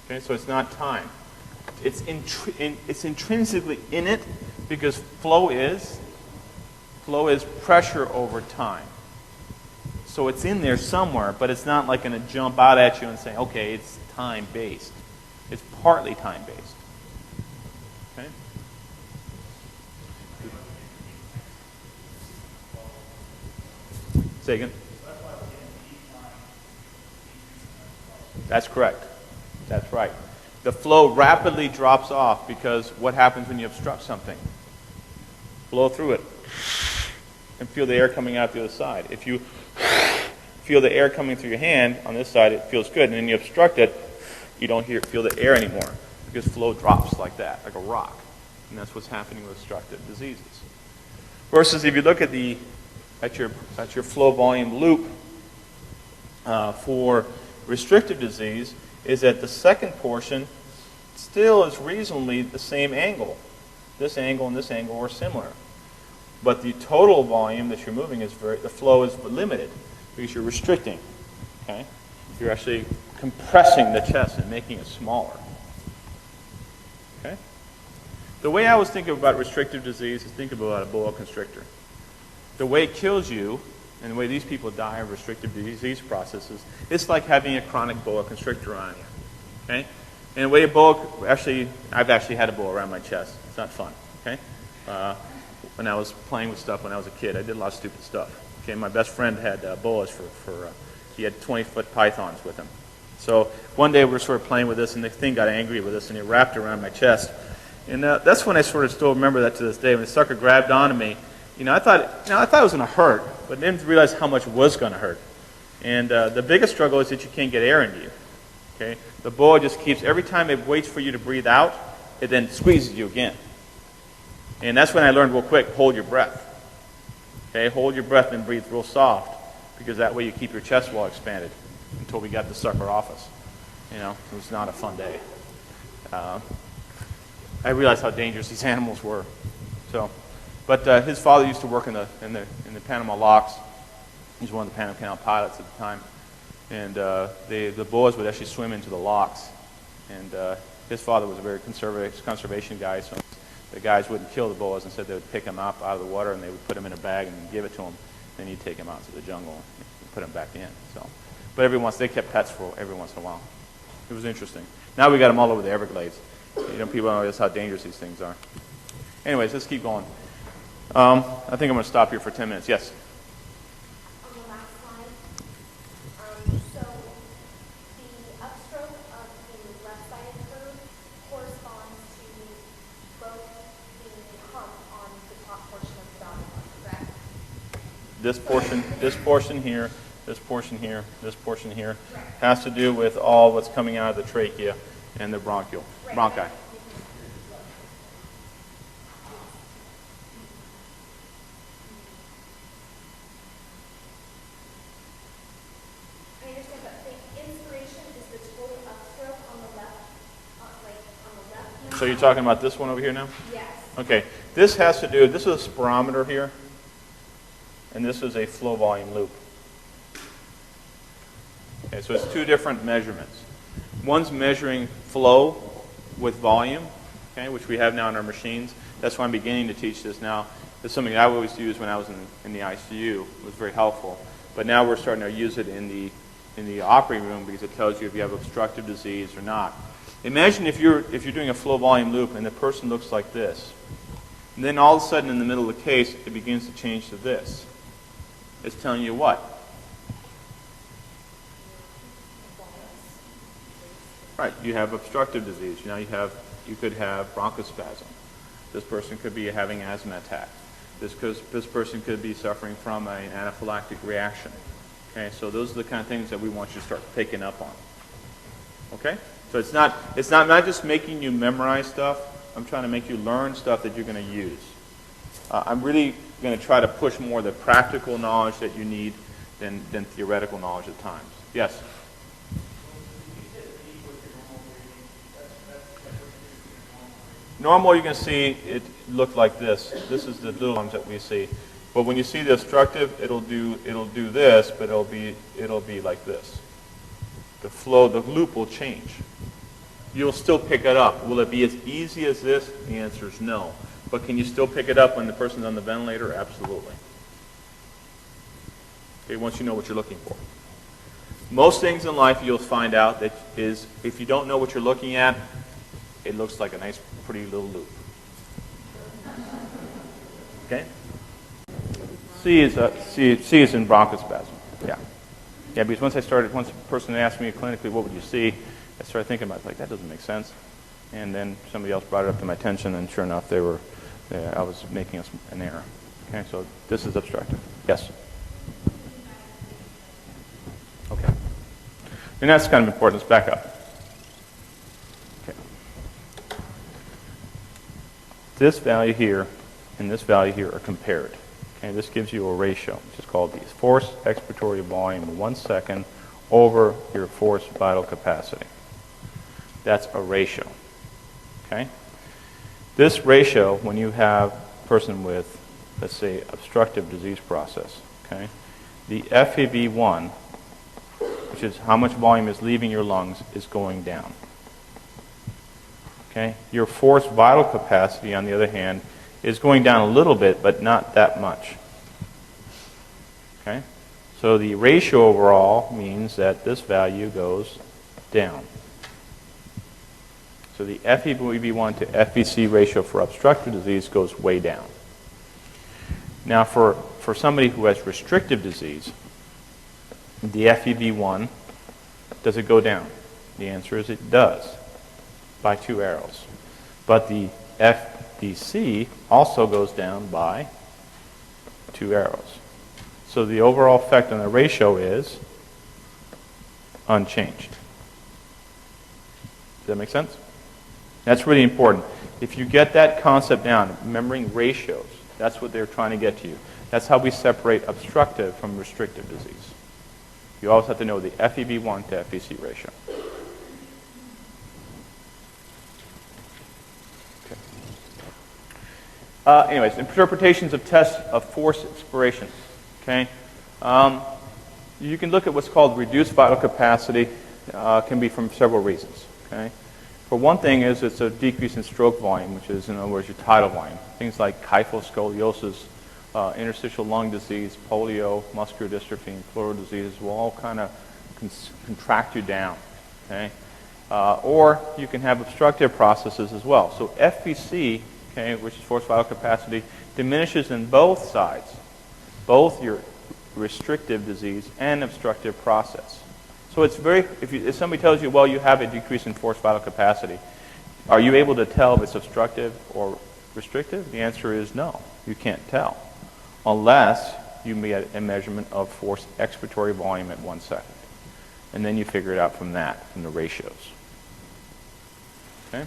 Okay, so it's not time. It's intrinsically in it because flow is pressure over time. So it's in there somewhere, but it's not like going to jump out at you and say, okay, it's time-based. It's partly time-based. Okay? Say again? That's correct. That's right. The flow rapidly drops off because what happens when you obstruct something? Blow through it and feel the air coming out the other side. If you feel the air coming through your hand on this side, it feels good. And then you obstruct it, you don't feel the air anymore because flow drops like that, like a rock. And that's what's happening with obstructive diseases. Versus if you look at your flow volume loop for restrictive disease, is that the second portion still is reasonably the same angle. This angle and this angle are similar. But the total volume that you're moving the flow is limited because you're restricting. Okay? You're actually compressing the chest and making it smaller. Okay? The way I always think about restrictive disease is think about a boa constrictor. The way it kills you and the way these people die of restrictive disease processes, it's like having a chronic boa constrictor on you. Okay? And the way I've actually had a boa around my chest. It's not fun. Okay? When I was playing with stuff when I was a kid, I did a lot of stupid stuff. Okay? My best friend had boas he had 20-foot pythons with him. So one day we were sort of playing with this, and the thing got angry with us, and it wrapped around my chest. And that's when I sort of still remember that to this day. When the sucker grabbed onto me, I thought it was going to hurt, but I didn't realize how much it was going to hurt. And the biggest struggle is that you can't get air into you. Okay? The boa just keeps, every time it waits for you to breathe out, it then squeezes you again. And that's when I learned real quick, hold your breath. Okay? Hold your breath and breathe real soft, because that way you keep your chest wall expanded until we got the sucker off us. It was not a fun day. I realized how dangerous these animals were. So, But his father used to work in the Panama locks. He was one of the Panama Canal pilots at the time. And the boas would actually swim into the locks. And his father was a very conservation guy, so the guys wouldn't kill the boas. Instead, they would pick them up out of the water, and they would put them in a bag and give it to him. Then he'd take them out to the jungle and put them back in. So, but they kept pets for every once in a while. It was interesting. Now we got them all over the Everglades. People don't realize how dangerous these things are. Anyways, let's keep going. I think I'm going to stop here for 10 minutes. Yes? On the last slide, so the upstroke of the left-sided curve corresponds to both the hump on the top portion of the body part, correct? This portion here, this portion here, this portion here has to do with all what's coming out of the trachea and the bronchi. So you're talking about this one over here now? Yes. Okay. This has to do, this is a spirometer here, and this is a flow volume loop. Okay, so it's two different measurements. One's measuring flow with volume, okay, which we have now in our machines. That's why I'm beginning to teach this now. It's something I always used when I was in the ICU. It was very helpful. But now we're starting to use it in the operating room because it tells you if you have obstructive disease or not. Imagine if you're doing a flow volume loop and the person looks like this. And then all of a sudden in the middle of the case, it begins to change to this. It's telling you what? Right, you have obstructive disease. Now you could have bronchospasm. This person could be having asthma attack. This person could be suffering from an anaphylactic reaction. Okay, so those are the kind of things that we want you to start picking up on. Okay? So it's not just making you memorize stuff. I'm trying to make you learn stuff that you're going to use. I'm really going to try to push more the practical knowledge that you need than theoretical knowledge at times. Yes? Normal, you can see it look like this. This is the little ones that we see. But when you see the obstructive, it'll do this, but it'll be like this. The loop will change. You'll still pick it up. Will it be as easy as this? The answer is no. But can you still pick it up when the person's on the ventilator? Absolutely. Okay, once you know what you're looking for. Most things in life you'll find out that is, if you don't know what you're looking at, it looks like a nice, pretty little loop. Okay? C is in bronchospasm. Yeah. Yeah, because once a person asked me clinically, what would you see? I started thinking about it, like, that doesn't make sense. And then somebody else brought it up to my attention, and sure enough, I was making an error. Okay, so this is obstructive. Yes? Okay. And that's kind of important. Let's back up. Okay. This value here and this value here are compared. Okay, this gives you a ratio, which is called the force expiratory volume in 1 second over your force vital capacity. That's a ratio. Okay? This ratio, when you have a person with, let's say, obstructive disease process, okay, the FEV1, which is how much volume is leaving your lungs, is going down. Okay? Your force vital capacity, on the other hand, is going down a little bit, but not that much. Okay? So the ratio overall means that this value goes down. So the FEV1 to FVC ratio for obstructive disease goes way down. Now for somebody who has restrictive disease, the FEV1, does it go down? The answer is it does, by 2 arrows. But the FVC also goes down by 2 arrows. So the overall effect on the ratio is unchanged. Does that make sense? That's really important. If you get that concept down, remembering ratios, that's what they're trying to get to you. That's how we separate obstructive from restrictive disease. You always have to know the FEV1 to FVC ratio. Okay. Anyways, interpretations of tests of force expiration. Okay, you can look at what's called reduced vital capacity. Can be from several reasons. Okay, for one thing is it's a decrease in stroke volume, which is in other words your tidal volume. Things like kyphoscoliosis, interstitial lung disease, polio, muscular dystrophy, and pleural diseases will all kind of contract you down. Okay, or you can have obstructive processes as well. So FVC, okay, which is forced vital capacity, diminishes in both sides, both your restrictive disease and obstructive process. So it's very, if somebody tells you, well, you have a decrease in forced vital capacity, are you able to tell if it's obstructive or restrictive? The answer is no, you can't tell, unless you get a measurement of forced expiratory volume at 1 second. And then you figure it out from that, from the ratios. Okay?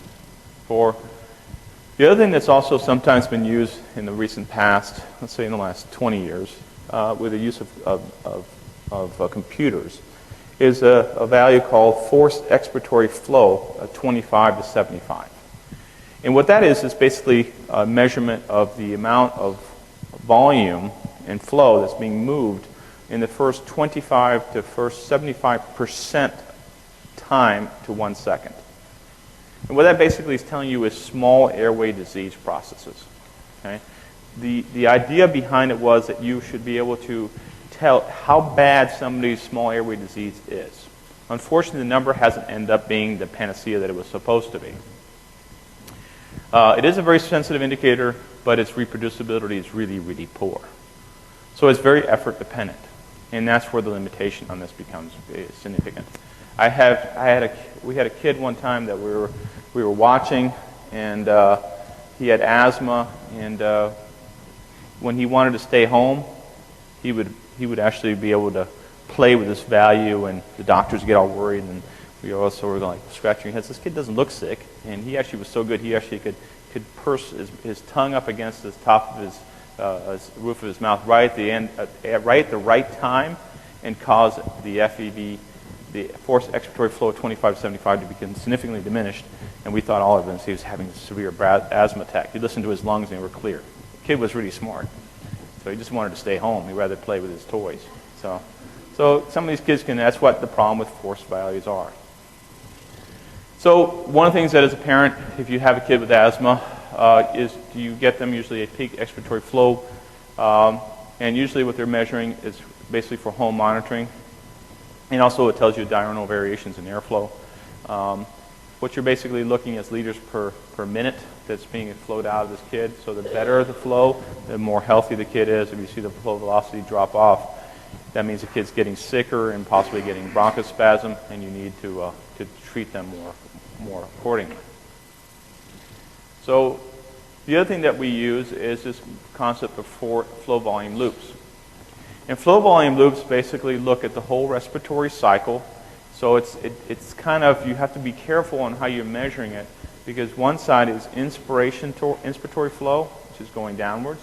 The other thing that's also sometimes been used in the recent past, let's say in the last 20 years, with the use of computers, is a value called forced expiratory flow, 25 to 75. And what that is basically a measurement of the amount of volume and flow that's being moved in the first 25 to first 75% time to 1 second. And what that basically is telling you is small airway disease processes. Okay? The idea behind it was that you should be able to tell how bad somebody's small airway disease is. Unfortunately, the number hasn't ended up being the panacea that it was supposed to be. It is a very sensitive indicator, but its reproducibility is really, really poor. So it's very effort dependent, and that's where the limitation on this becomes significant. We had a kid one time that we were watching, and he had asthma, and when he wanted to stay home, he would actually be able to play with this value, and the doctors get all worried, and we also were like scratching our heads. This kid doesn't look sick, and he actually was so good. He actually could purse his tongue up against the top of his roof of his mouth right at the end, right at the right time, and cause the FEV, the forced expiratory flow of 25 to 75, to become significantly diminished. And we thought all of this, he was having a severe asthma attack. You listened to his lungs, and they were clear. The kid was really smart, so he just wanted to stay home. He'd rather play with his toys. So some of these kids that's what the problem with forced values are. So one of the things that is apparent if you have a kid with asthma is you get them usually a peak expiratory flow, and usually what they're measuring is basically for home monitoring, and also it tells you diurnal variations in airflow. What you're basically looking at is liters per minute that's being flowed out of this kid. So the better the flow, the more healthy the kid is. If you see the flow velocity drop off, that means the kid's getting sicker and possibly getting bronchospasm, and you need to treat them more accordingly. So the other thing that we use is this concept of flow volume loops. And flow volume loops basically look at the whole respiratory cycle. So it's kind of, you have to be careful on how you're measuring it, because one side is inspiratory flow, which is going downwards,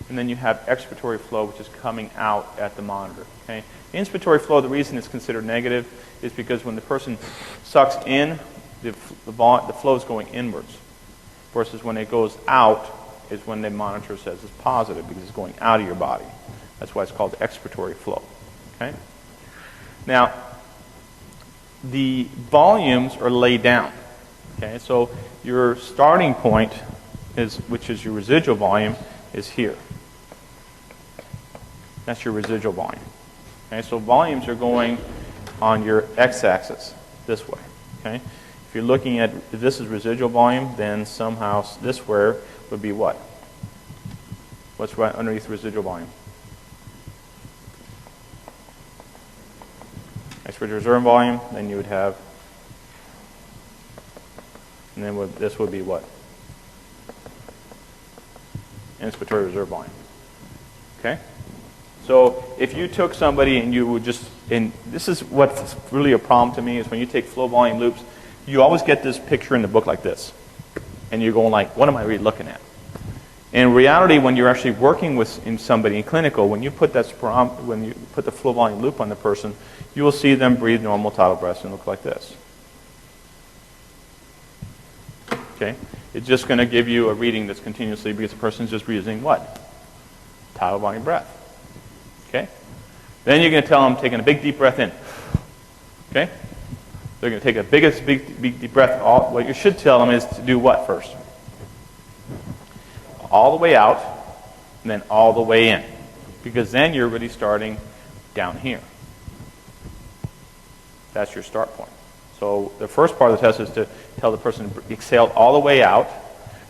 and then you have expiratory flow, which is coming out at the monitor. Okay? Inspiratory flow, the reason it's considered negative is because when the person sucks in, the flow is going inwards, versus when it goes out is when the monitor says it's positive, because it's going out of your body. That's why it's called expiratory flow. Okay? Now, the volumes are laid down. Okay, so your starting point which is your residual volume, is here. That's your residual volume. Okay, so volumes are going on your x-axis this way. Okay, if you're looking at, if this is residual volume, then somehow this square would be what? What's right underneath residual volume? Expiratory reserve volume, then you would have, and then this would be what? Inspiratory reserve volume. Okay? So if you took somebody and you would just, and this is what's really a problem to me, is when you take flow volume loops, you always get this picture in the book like this. And you're going like, what am I really looking at? In reality, when you're actually working with somebody in clinical, when you put the flow volume loop on the person, you will see them breathe normal tidal breaths and look like this. Okay? It's just going to give you a reading that's continuously because the person's just using what? Tidal volume breath. Okay? Then you're going to tell them taking a big deep breath in. Okay? They're going to take a big deep breath. What you should tell them is to do what first? All the way out, and then all the way in. Because then you're really starting down here. That's your start point. So the first part of the test is to tell the person to exhale all the way out,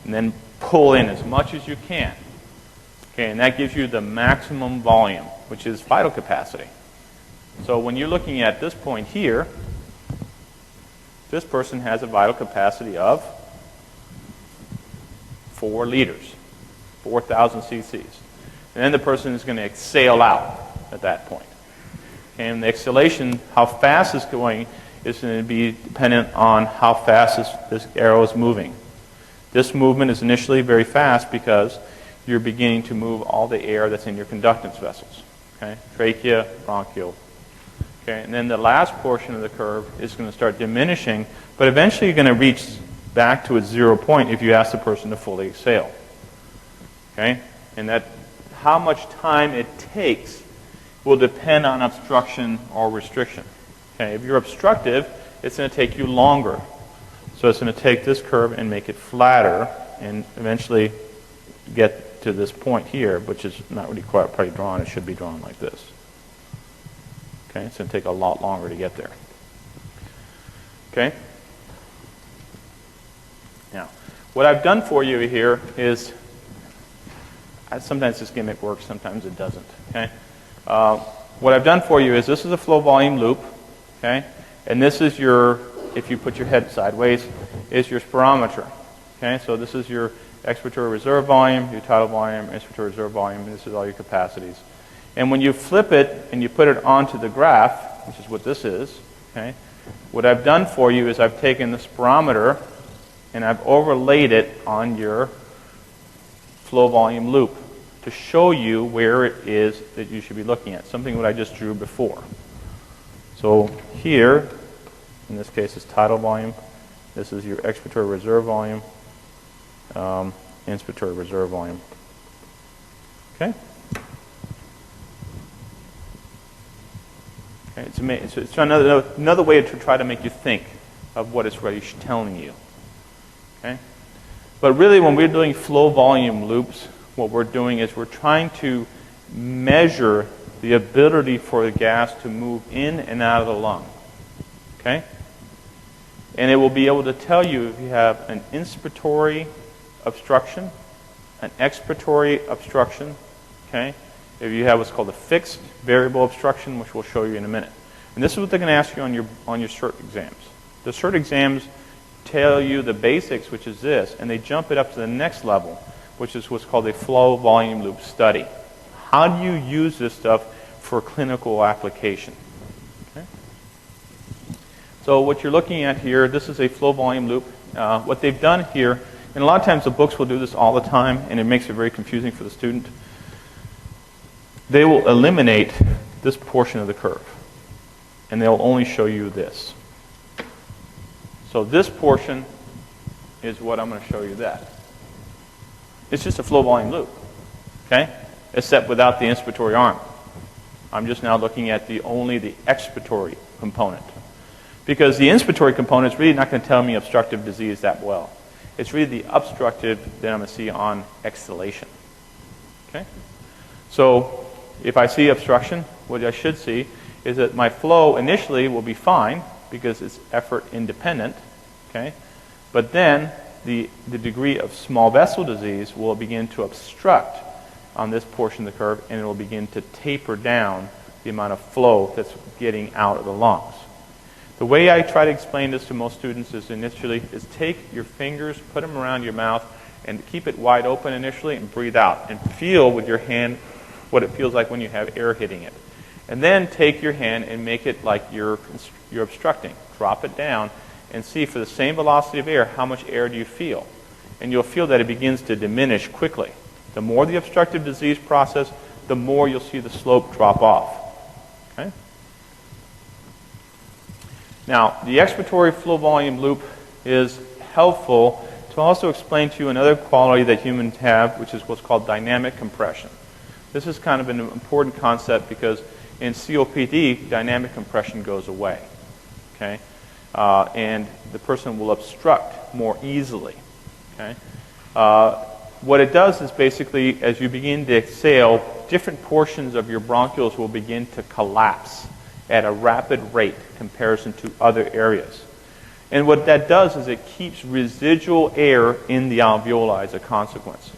and then pull in as much as you can. Okay, and that gives you the maximum volume, which is vital capacity. So when you're looking at this point here, this person has a vital capacity of 4 liters, 4,000 cc's. And then the person is going to exhale out at that point. And the exhalation, how fast it's going, is going to be dependent on how fast this arrow is moving. This movement is initially very fast because you're beginning to move all the air that's in your conductance vessels. Okay? Trachea, bronchial. Okay? And then the last portion of the curve is going to start diminishing, but eventually you're going to reach back to its 0 point if you ask the person to fully exhale. Okay? And that how much time it takes will depend on obstruction or restriction. Okay? If you're obstructive, it's going to take you longer. So it's going to take this curve and make it flatter and eventually get to this point here, which is not really quite probably drawn. It should be drawn like this. Okay? It's going to take a lot longer to get there. Okay? Now, what I've done for you here is, sometimes this gimmick works, sometimes it doesn't. Okay? What I've done for you is this is a flow volume loop, okay? And this is your, if you put your head sideways, is your spirometer. Okay? So this is your expiratory reserve volume, your tidal volume, inspiratory reserve volume, and this is all your capacities. And when you flip it and you put it onto the graph, which is what this is, okay? What I've done for you is I've taken the spirometer and I've overlaid it on your flow volume loop to show you where it is that you should be looking at, something that I just drew before. So here, in this case, is tidal volume. This is your expiratory reserve volume, inspiratory reserve volume. Okay? Okay, it's another way to try to make you think of what it's really telling you. Okay? But really, when we're doing flow volume loops, what we're doing is we're trying to measure the ability for the gas to move in and out of the lung. Okay? And it will be able to tell you if you have an inspiratory obstruction, an expiratory obstruction, okay? If you have what's called a fixed variable obstruction, which we'll show you in a minute. And this is what they're going to ask you on your CERT exams. The CERT exams tell you the basics, which is this, and they jump it up to the next level, which is what's called a flow volume loop study. How do you use this stuff for clinical application? Okay? So what you're looking at here, this is a flow volume loop. What they've done here, and a lot of times the books will do this all the time, and it makes it very confusing for the student. They will eliminate this portion of the curve, and they'll only show you this. So this portion is what I'm going to show you that. It's just a flow volume loop, okay? Except without the inspiratory arm. I'm just now looking at only the expiratory component. Because the inspiratory component is really not going to tell me obstructive disease that well. It's really the obstructive that I'm going to see on exhalation. Okay? So if I see obstruction, what I should see is that my flow initially will be fine because it's effort independent. Okay? But then the degree of small vessel disease will begin to obstruct on this portion of the curve, and it will begin to taper down the amount of flow that's getting out of the lungs. The way I try to explain this to most students is initially is take your fingers, put them around your mouth, and keep it wide open initially and breathe out. And feel with your hand what it feels like when you have air hitting it. And then take your hand and make it like you're obstructing. Drop it down and see for the same velocity of air, how much air do you feel? And you'll feel that it begins to diminish quickly. The more the obstructive disease process, the more you'll see the slope drop off. Okay? Now, the expiratory flow volume loop is helpful to also explain to you another quality that humans have, which is what's called dynamic compression. This is kind of an important concept because in COPD, dynamic compression goes away. Okay? And the person will obstruct more easily. Okay? What it does is basically, as you begin to exhale, different portions of your bronchioles will begin to collapse at a rapid rate in comparison to other areas. And what that does is it keeps residual air in the alveoli as a consequence.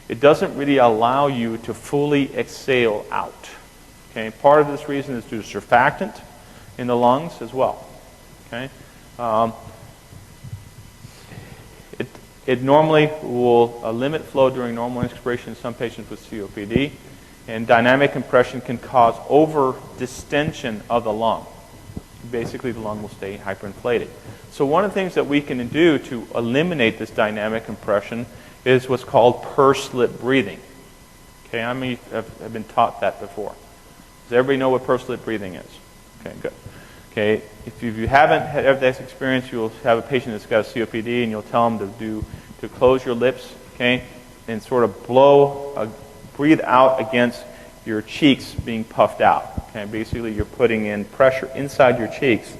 It doesn't really allow you to fully exhale out. Okay? Part of this reason is due to surfactant in the lungs as well. Okay? It normally will limit flow during normal inspiration in some patients with COPD, and dynamic compression can cause over-distension of the lung. Basically, the lung will stay hyperinflated. So one of the things that we can do to eliminate this dynamic compression is what's called pursed lip breathing. Okay, how many have been taught that before? Does everybody know what pursed lip breathing is? Okay, good. Okay, if you haven't had this experience, you'll have a patient that's got a COPD, and you'll tell them to close your lips, okay, and sort of breathe out against your cheeks being puffed out. Okay, basically you're putting in pressure inside your cheeks,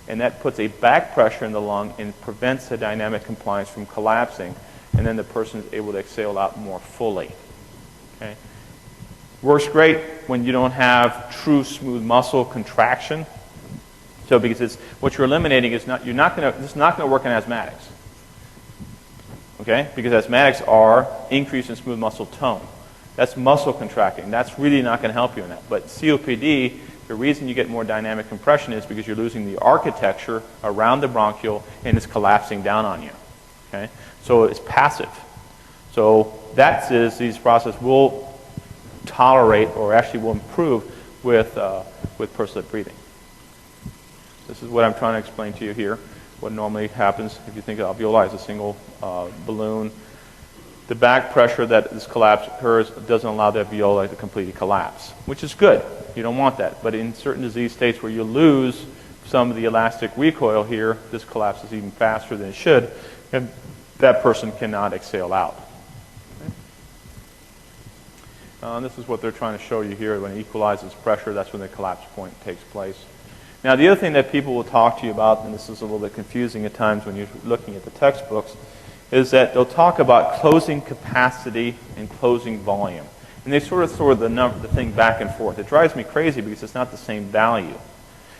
and that puts a back pressure in the lung and prevents the dynamic compliance from collapsing, and then the person is able to exhale out more fully. Okay, works great when you don't have true smooth muscle contraction. So because what you're eliminating is this is not going to work in asthmatics. Okay? Because asthmatics are increase in smooth muscle tone. That's muscle contracting. That's really not going to help you in that. But COPD, the reason you get more dynamic compression is because you're losing the architecture around the bronchiole and it's collapsing down on you. Okay? So it's passive. So that is these processes will tolerate or actually will improve with pursed lip breathing. This is what I'm trying to explain to you here. What normally happens if you think of alveoli as a single balloon. The back pressure that this collapse occurs doesn't allow the alveoli to completely collapse, which is good. You don't want that. But in certain disease states where you lose some of the elastic recoil here, this collapses even faster than it should, and that person cannot exhale out. Okay. This is what they're trying to show you here. When it equalizes pressure, that's when the collapse point takes place. Now, the other thing that people will talk to you about, and this is a little bit confusing at times when you're looking at the textbooks, is that they'll talk about closing capacity and closing volume. And they sort of throw the thing back and forth. It drives me crazy because it's not the same value.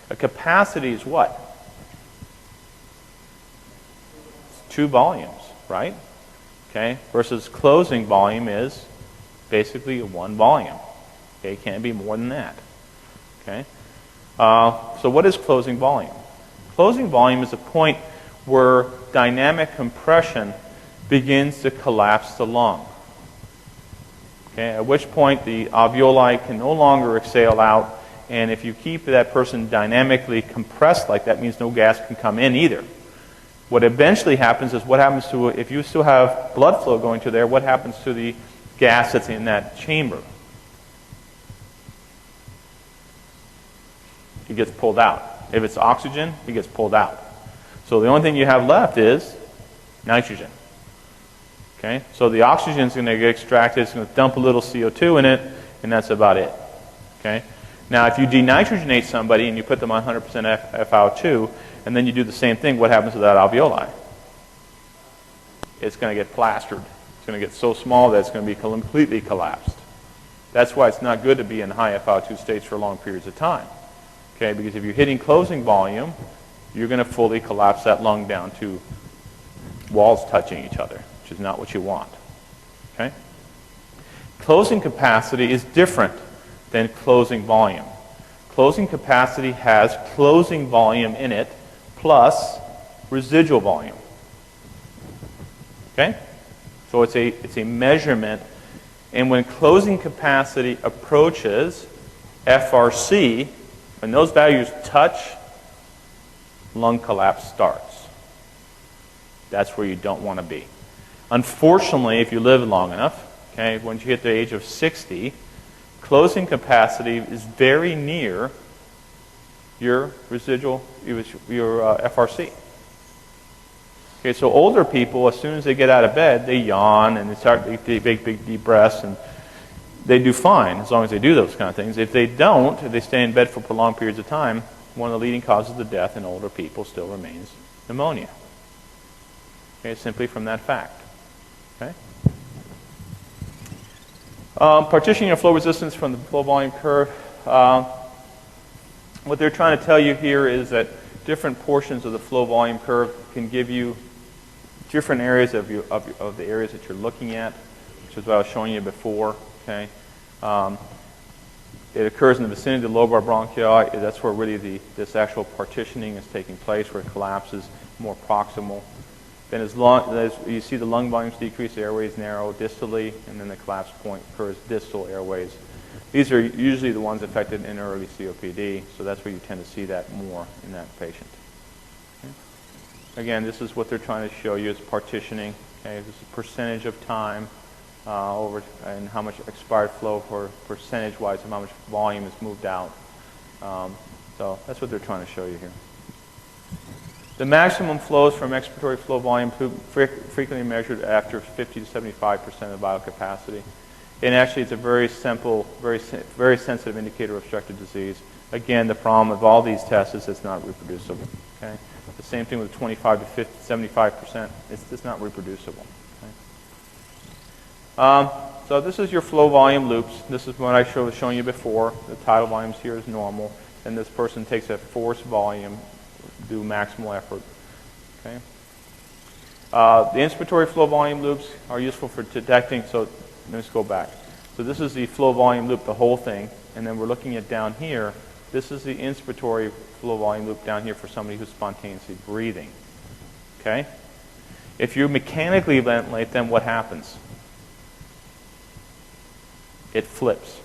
A capacity is what? It's 2 volumes, right? Okay. Versus closing volume is basically 1 volume. Okay. It can't be more than that. Okay. So what is closing volume? Closing volume is a point where dynamic compression begins to collapse the lung. Okay, at which point the alveoli can no longer exhale out, and if you keep that person dynamically compressed like that, means no gas can come in either. What eventually happens is what happens to, if you still have blood flow going to there, what happens to the gas that's in that chamber? It gets pulled out. If it's oxygen, it gets pulled out. So the only thing you have left is nitrogen. Okay? So the oxygen is going to get extracted, it's going to dump a little CO2 in it, and that's about it. Okay? Now, if you denitrogenate somebody and you put them on 100% FiO2, and then you do the same thing, what happens to that alveoli? It's going to get plastered. It's going to get so small that it's going to be completely collapsed. That's why it's not good to be in high FiO2 states for long periods of time. Okay, because if you're hitting closing volume, you're going to fully collapse that lung down to walls touching each other, which is not what you want. Okay? Closing capacity is different than closing volume. Closing capacity has closing volume in it plus residual volume. Okay? So it's a measurement, and when closing capacity approaches FRC, when those values touch, lung collapse starts. That's where you don't want to be. Unfortunately, if you live long enough, okay, once you hit the age of 60, closing capacity is very near your residual, your FRC. Okay, so older people, as soon as they get out of bed, they yawn and they start to take big deep breaths, and they do fine as long as they do those kind of things. If they don't, if they stay in bed for prolonged periods of time, one of the leading causes of death in older people still remains pneumonia. Okay, simply from that fact. Okay. Partitioning of flow resistance from the flow volume curve. What they're trying to tell you here is that different portions of the flow volume curve can give you different areas of the areas that you're looking at, which is what I was showing you before. Okay, it occurs in the vicinity of the lobar bronchi. That's where really this actual partitioning is taking place, where it collapses more proximal. Then as you see the lung volumes decrease, the airways narrow distally, and then the collapse point occurs distal airways. These are usually the ones affected in early COPD, so that's where you tend to see that more in that patient. Okay. Again, this is what they're trying to show you is partitioning. Okay, this is percentage of time over and how much expired flow for percentage-wise and how much volume is moved out. So that's what they're trying to show you here. The maximum flows from expiratory flow volume frequently measured after 50 to 75% of vital capacity. And actually, it's a very simple, very sensitive indicator of obstructive disease. Again, the problem with all these tests is it's not reproducible. Okay, the same thing with 25 to 50, 75%. It's just not reproducible. Okay? So this is your flow volume loops. This is what I was showing you before. The tidal volumes here is normal, and this person takes a forced volume, do maximal effort. Okay. The inspiratory flow volume loops are useful for detecting. So let's go back. So this is the flow volume loop, the whole thing, and then we're looking at down here. This is the inspiratory flow volume loop down here for somebody who's spontaneously breathing. Okay. If you mechanically ventilate, then what happens? It flips.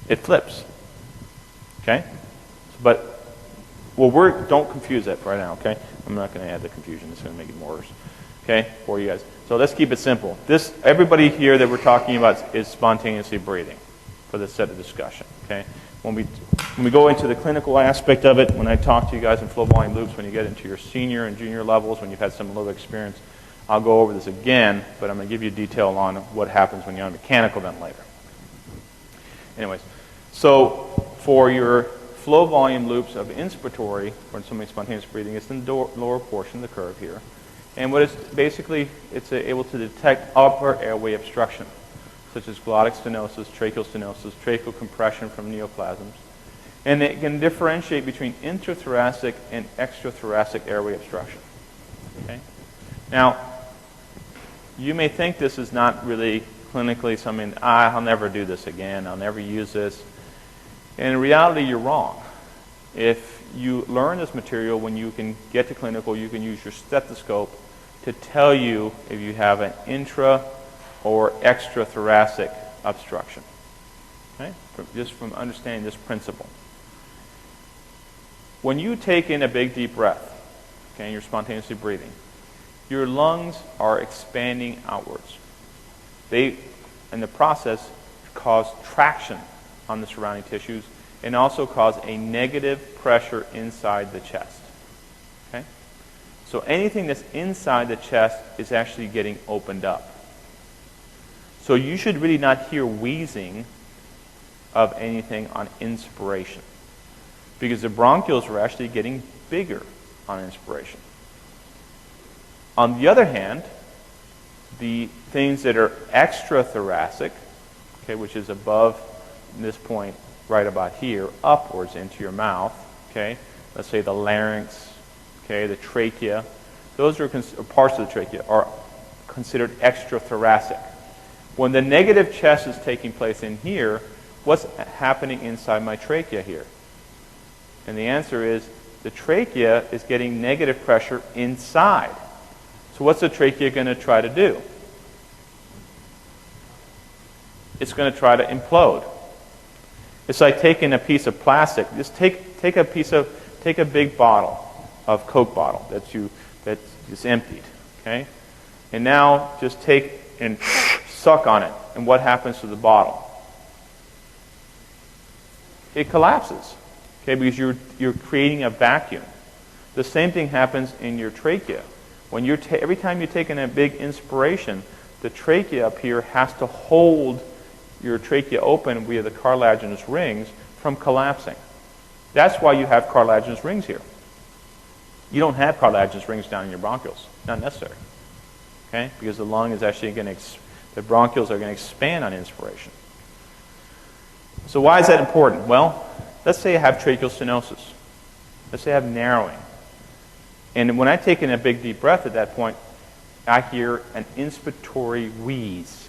It flips. Okay. But don't confuse that right now, okay? I'm not going to add the confusion. It's going to make it more worse, okay, for you guys. So let's keep it simple. Everybody here that we're talking about is spontaneously breathing for this set of discussion, okay? When we go into the clinical aspect of it, when I talk to you guys in flow volume loops, when you get into your senior and junior levels, when you've had some little experience, I'll go over this again, but I'm going to give you detail on what happens when you're on a mechanical ventilator. Anyways, so for your flow volume loops of inspiratory, when somebody's spontaneous breathing, it's in the lower portion of the curve here. And what it's basically, it's able to detect upper airway obstruction, such as glottic stenosis, tracheal stenosis, tracheal compression from neoplasms. And it can differentiate between intrathoracic and extrathoracic airway obstruction. Okay? Now, you may think this is not really clinically something, I'll never do this again, I'll never use this. And in reality, you're wrong. If you learn this material, when you can get to clinical, you can use your stethoscope to tell you if you have an intra or extrathoracic obstruction. Okay? Just from understanding this principle. When you take in a big deep breath, okay, and you're spontaneously breathing, your lungs are expanding outwards. They, in the process, cause traction on the surrounding tissues and also cause a negative pressure inside the chest. Okay? So anything that's inside the chest is actually getting opened up. So you should really not hear wheezing of anything on inspiration, because the bronchioles are actually getting bigger on inspiration. On the other hand, the things that are extrathoracic, okay, which is above this point right about here, upwards into your mouth, okay, let's say the larynx, okay, the trachea, those are parts of the trachea are considered extrathoracic. When the negative chest is taking place in here, what's happening inside my trachea here? And the answer is the trachea is getting negative pressure inside. So what's the trachea going to try to do? It's going to try to implode. It's like taking a piece of plastic. Just take a big bottle of Coke bottle that's just emptied, okay? And now just take and suck on it. And what happens to the bottle? It collapses, okay, because you're creating a vacuum. The same thing happens in your trachea. When you're every time you're taking a big inspiration, the trachea up here has to hold your trachea open via the cartilaginous rings from collapsing. That's why you have cartilaginous rings here. You don't have cartilaginous rings down in your bronchioles. Not necessary. Okay? Because the lung is actually going to, the bronchioles are going to expand on inspiration. So why is that important? Well, let's say I have tracheal stenosis. Let's say I have narrowing. And when I take in a big deep breath at that point, I hear an inspiratory wheeze.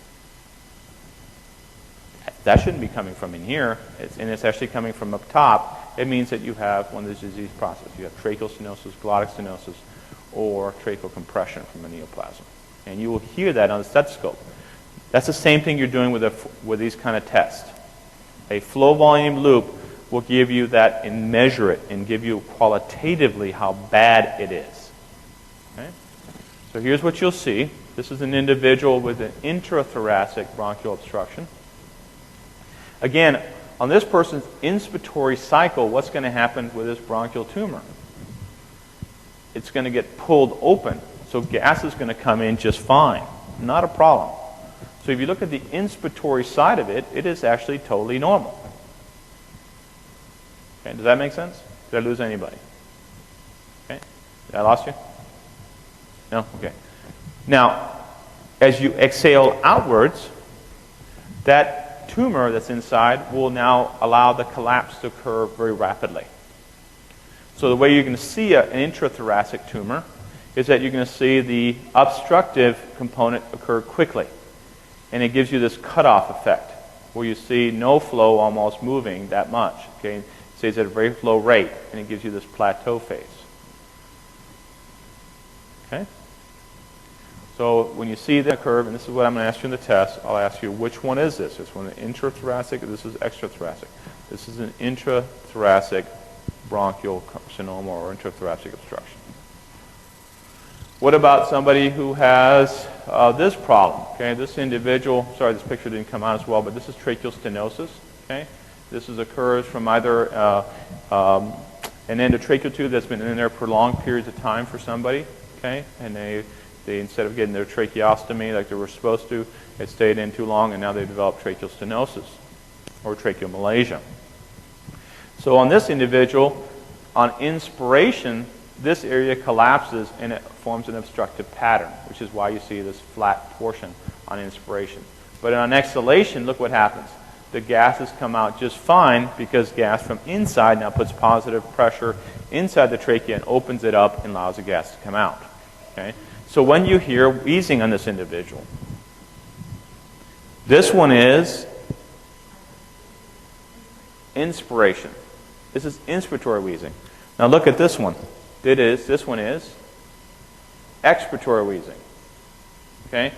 That shouldn't be coming from in here, and it's actually coming from up top. It means that you have one of those disease processes. You have tracheal stenosis, glottic stenosis, or tracheal compression from a neoplasm. And you will hear that on the stethoscope. That's the same thing you're doing with these kind of tests. A flow volume loop will give you that and measure it and give you qualitatively how bad it is. Okay? So here's what you'll see. This is an individual with an intrathoracic bronchial obstruction. Again, on this person's inspiratory cycle, what's going to happen with this bronchial tumor? It's going to get pulled open, so gas is going to come in just fine. Not a problem. So if you look at the inspiratory side of it, it is actually totally normal. Okay, does that make sense? Did I lose anybody? Okay, did I lost you? No? Okay. Now, as you exhale outwards, that tumor that's inside will now allow the collapse to occur very rapidly. So the way you're going to see an intrathoracic tumor is that you're going to see the obstructive component occur quickly. And it gives you this cutoff effect where you see no flow almost moving that much. Okay? It stays at a very low rate, and it gives you this plateau phase. Okay? So when you see that curve, and this is what I'm going to ask you in the test, I'll ask you, which one is this? This one is intrathoracic, this is extrathoracic. This is an intrathoracic bronchial carcinoma or intrathoracic obstruction. What about somebody who has this problem? Okay, this individual, sorry, this picture didn't come out as well, but this is tracheal stenosis. Okay, this occurs from either an endotracheal tube that's been in there for long periods of time for somebody. Okay, and they instead of getting their tracheostomy like they were supposed to, it stayed in too long, and now they developed tracheal stenosis or tracheomalacia. So on this individual, on inspiration, this area collapses and it forms an obstructive pattern, which is why you see this flat portion on inspiration. But on exhalation, look what happens. The gases come out just fine because gas from inside now puts positive pressure inside the trachea and opens it up and allows the gas to come out. Okay? So when you hear wheezing on this individual, this one is inspiration. This is inspiratory wheezing. Now look at this one. This one is expiratory wheezing. Okay?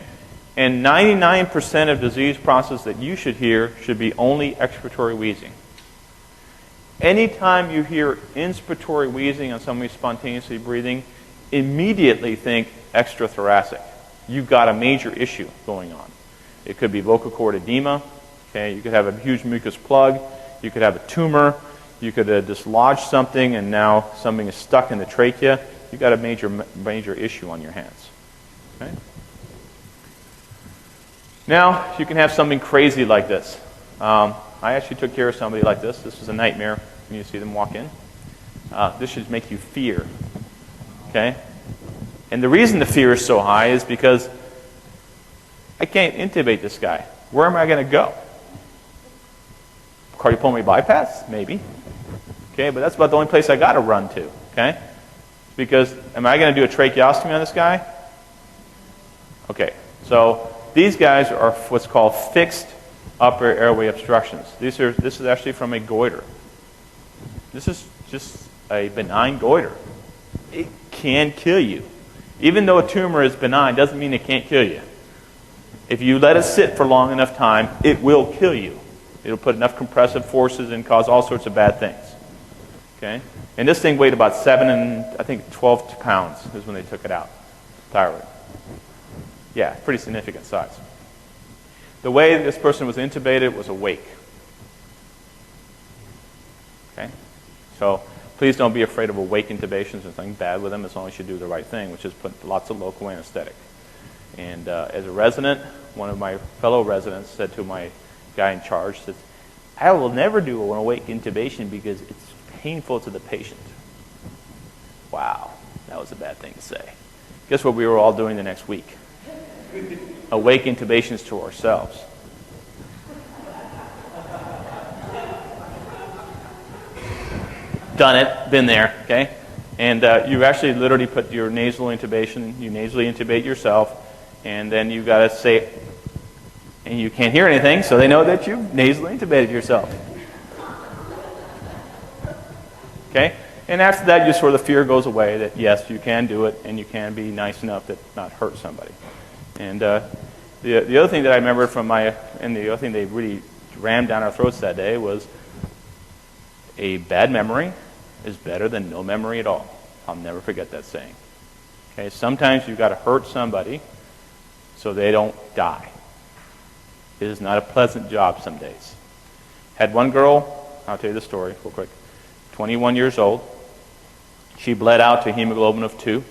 And 99% of disease process that you should hear should be only expiratory wheezing. Anytime you hear inspiratory wheezing on somebody spontaneously breathing, immediately think extrathoracic. You've got a major issue going on. It could be vocal cord edema. Okay? You could have a huge mucus plug. You could have a tumor. You could dislodge something and now something is stuck in the trachea. You've got a major issue on your hands. Okay? Now, you can have something crazy like this. I actually took care of somebody like this. This was a nightmare when you see them walk in. This should make you fear. Okay? And the reason the fear is so high is because I can't intubate this guy. Where am I going to go? Cardiopulmonary bypass? Maybe. Okay, but that's about the only place I got to run to. Okay? Because am I going to do a tracheostomy on this guy? Okay, so these guys are what's called fixed upper airway obstructions. This is actually from a goiter. This is just a benign goiter. It can kill you. Even though a tumor is benign, doesn't mean it can't kill you. If you let it sit for long enough time, it will kill you. It'll put enough compressive forces and cause all sorts of bad things. Okay? And this thing weighed about 7 and I think 12 pounds is when they took it out. Thyroid. Yeah, pretty significant size. The way this person was intubated was awake. Okay? So please don't be afraid of awake intubations. There's nothing bad with them as long as you do the right thing, which is put lots of local anesthetic. And as a resident, one of my fellow residents said to my guy in charge, says, I will never do an awake intubation because it's painful to the patient. Wow, that was a bad thing to say. Guess what we were all doing the next week? Awake intubations to ourselves. Done it, been there, okay? And you actually literally put your nasal intubation, you nasally intubate yourself, and then you got to say, and you can't hear anything, so they know that you nasally intubated yourself. Okay? And after that, just sort of the fear goes away that yes, you can do it, and you can be nice enough to not hurt somebody. And the other thing that I remember from and the other thing they really rammed down our throats that day was a bad memory is better than no memory at all. I'll never forget that saying. Okay? Sometimes you've got to hurt somebody so they don't die. It is not a pleasant job some days. Had one girl, I'll tell you the story real quick, 21 years old. She bled out to hemoglobin of 2.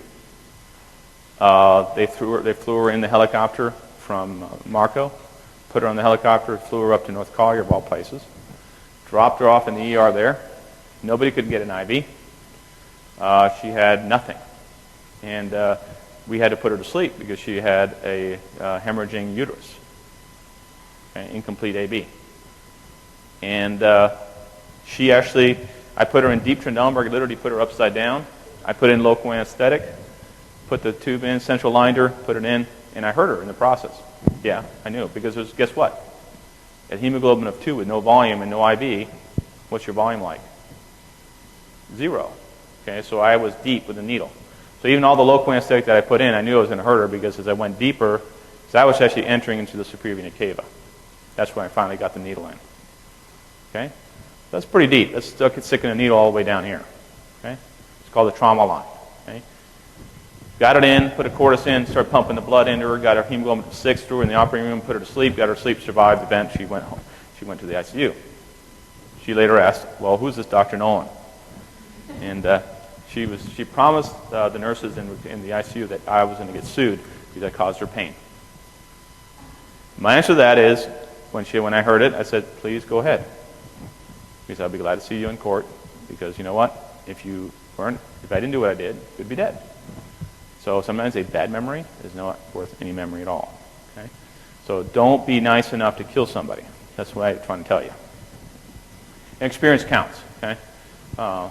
They flew her in the helicopter from Marco, put her on the helicopter, flew her up to North Collier of all places, dropped her off in the ER there. Nobody could get an IV. She had nothing. And we had to put her to sleep because she had a hemorrhaging uterus. Okay, incomplete AB. And she actually, I put her in deep Trendelenburg, literally put her upside down. I put in local anesthetic, put the tube in, central lined her, put it in, and I hurt her in the process. Yeah, I knew, because guess what? At hemoglobin of 2 with no volume and no IV, what's your volume like? 0. Okay, so I was deep with the needle. So even all the local anesthetic that I put in, I knew I was going to hurt her because as I went deeper, so I was actually entering into the superior vena cava. That's when I finally got the needle in. Okay? That's pretty deep. That's sticking a needle all the way down here. Okay? It's called the trauma line. Okay? Got it in, put a cordis in, started pumping the blood into her, got her hemoglobin to 6, threw her in the operating room, put her to sleep, got her to sleep, survived the event, she went home. She went to the ICU. She later asked, well, who's this Dr. Nolan? And she promised the nurses in the ICU that I was going to get sued because I caused her pain. My answer to that is, when I heard it, I said, please go ahead. Because I'll be glad to see you in court. Because you know what? If I didn't do what I did, you'd be dead. So sometimes a bad memory is not worth any memory at all. Okay? So don't be nice enough to kill somebody. That's what I'm trying to tell you. And experience counts, okay?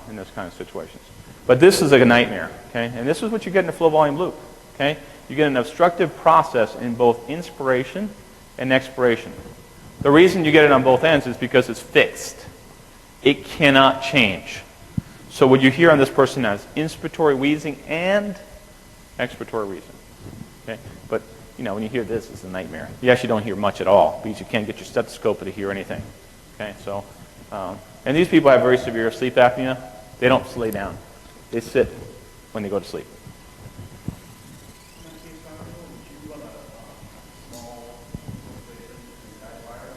In those kind of situations. But this is like a nightmare, okay? And this is what you get in a flow volume loop, okay? You get an obstructive process in both inspiration and expiration. The reason you get it on both ends is because it's fixed. It cannot change. So what you hear on this person now is inspiratory wheezing and expiratory wheezing. Okay? But when you hear this, it's a nightmare. You actually don't hear much at all because you can't get your stethoscope to hear anything. Okay? So, and these people have very severe sleep apnea. They don't lay down. They sit when they go to sleep.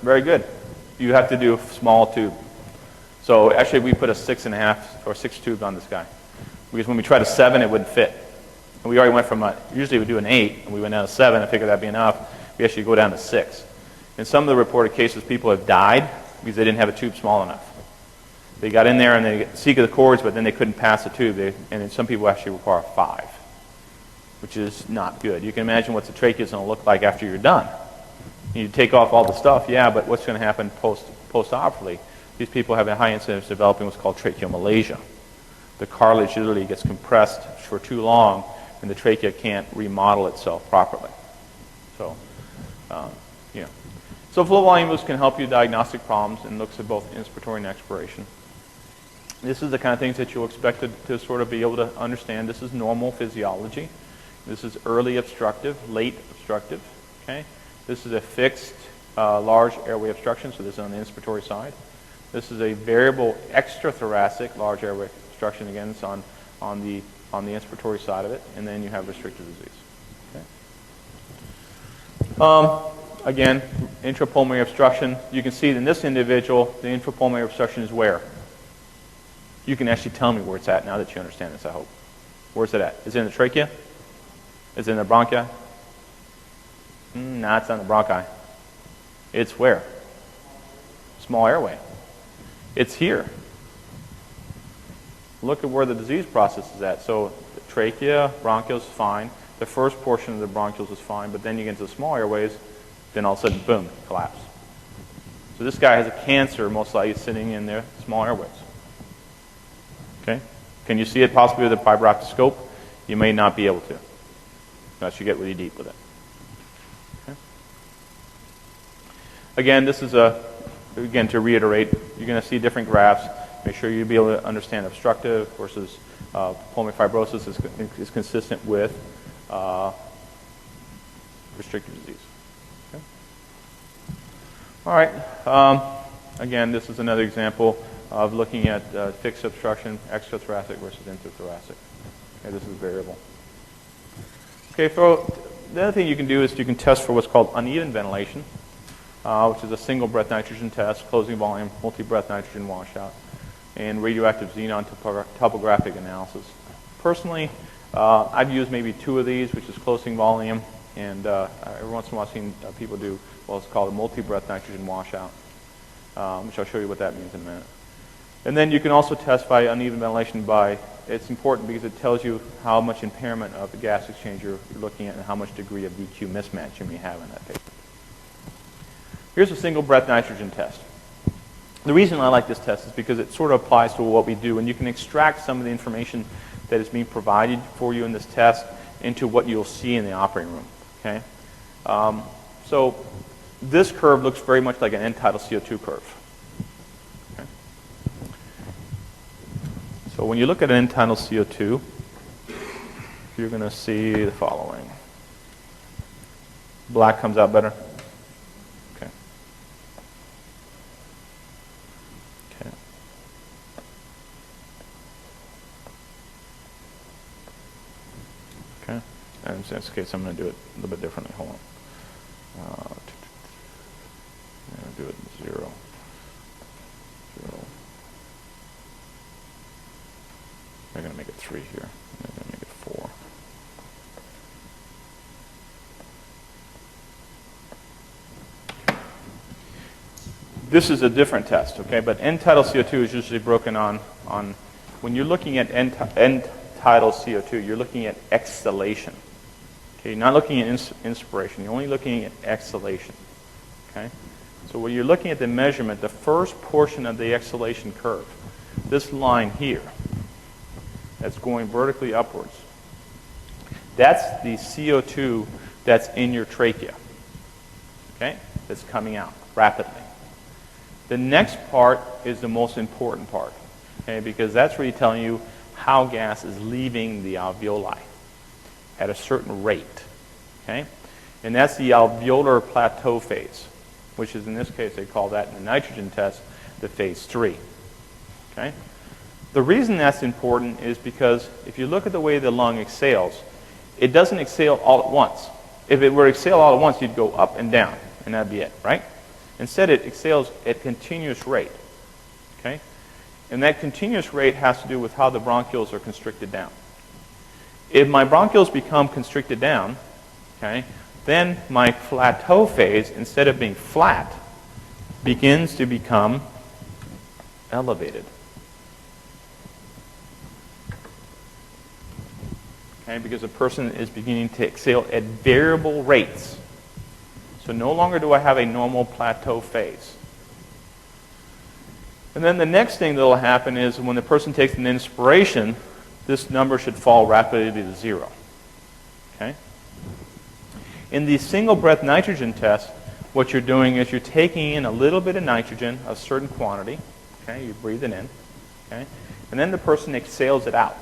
Very good. You have to do a small tube. So actually we put a 6.5 or 6 tube on this guy. Because when we tried a 7, it wouldn't fit. And we already went from usually we do an 8, and we went down to 7 and figured that'd be enough. We actually go down to 6. In some of the reported cases, people have died because they didn't have a tube small enough. They got in there and they seek the cords, but then they couldn't pass the tube. And then some people actually require 5, which is not good. You can imagine what the trachea is going to look like after you're done. You take off all the stuff, yeah, but what's going to happen post-operatively? These people have a high incidence of developing what's called tracheomalacia. The cartilage literally gets compressed for too long, and the trachea can't remodel itself properly. So, So flow volume loops can help you diagnostic problems and looks at both inspiratory and expiration. This is the kind of things that you'll expect to sort of be able to understand. This is normal physiology. This is early obstructive, late obstructive. Okay. This is a fixed large airway obstruction, so this is on the inspiratory side. This is a variable extrathoracic large airway obstruction, again, it's on the inspiratory side of it, and then you have restrictive disease. Okay. Again, intrapulmonary obstruction. You can see that in this individual, the intrapulmonary obstruction is where? You can actually tell me where it's at now that you understand this, I hope. Where's it at? Is it in the trachea? Is it in the bronchi? No, it's not in the bronchi. It's where? Small airway. It's here. Look at where the disease process is at. So the trachea, bronchioles is fine. The first portion of the bronchioles is fine, but then you get into the small airways, then all of a sudden, boom, collapse. So this guy has a cancer, most likely sitting in their small airways. Okay? Can you see it possibly with a fiber optic scope? You may not be able to, unless you get really deep with it. Okay? Again, this is again, to reiterate, you're going to see different graphs. Make sure you be able to understand obstructive versus pulmonary fibrosis is consistent with restrictive disease. Okay? All right. Again, this is another example of looking at fixed obstruction, extrathoracic versus intrathoracic. Okay, this is variable. Okay, so the other thing you can do is you can test for what's called uneven ventilation, which is a single breath nitrogen test, closing volume, multi-breath nitrogen washout, and radioactive xenon topographic analysis. Personally, I've used maybe 2 of these, which is closing volume, and every once in a while I've seen people do what's called a multi-breath nitrogen washout, which I'll show you what that means in a minute. And then you can also test by uneven ventilation by, it's important because it tells you how much impairment of the gas exchanger you're looking at and how much degree of DQ mismatch you may have in that patient. Here's a single breath nitrogen test. The reason I like this test is because it sort of applies to what we do, and you can extract some of the information that is being provided for you in this test into what you'll see in the operating room. Okay? So this curve looks very much like an end-tidal CO2 curve. Okay? So when you look at an end-tidal CO2, you're going to see the following. Black comes out better. Okay. Okay. Okay. And in this case, I'm going to do it a little bit differently. Hold on. I'm going to do it 0. 0. I'm going to make it 3 here. I'm going to make it 4. This is a different test, okay? But end-tidal CO2 is usually broken on when you're looking at end-tidal CO2, you're looking at exhalation. Okay, you're not looking at inspiration. You're only looking at exhalation. Okay? So when you're looking at the measurement, the first portion of the exhalation curve, this line here, that's going vertically upwards, that's the CO2 that's in your trachea. Okay? That's coming out rapidly. The next part is the most important part, okay, because that's really telling you how gas is leaving the alveoli at a certain rate, okay? And that's the alveolar plateau phase, which is, in this case, they call that in the nitrogen test, the phase 3, okay? The reason that's important is because if you look at the way the lung exhales, it doesn't exhale all at once. If it were to exhale all at once, you'd go up and down, and that'd be it, right? Instead, it exhales at continuous rate, okay? And that continuous rate has to do with how the bronchioles are constricted down. If my bronchioles become constricted down, okay, then my plateau phase, instead of being flat, begins to become elevated. Okay, because a person is beginning to exhale at variable rates. So no longer do I have a normal plateau phase. And then the next thing that will happen is when the person takes an inspiration, this number should fall rapidly to 0. Okay? In the single breath nitrogen test, what you're doing is you're taking in a little bit of nitrogen, a certain quantity. Okay? You breathe it in. Okay? And then the person exhales it out.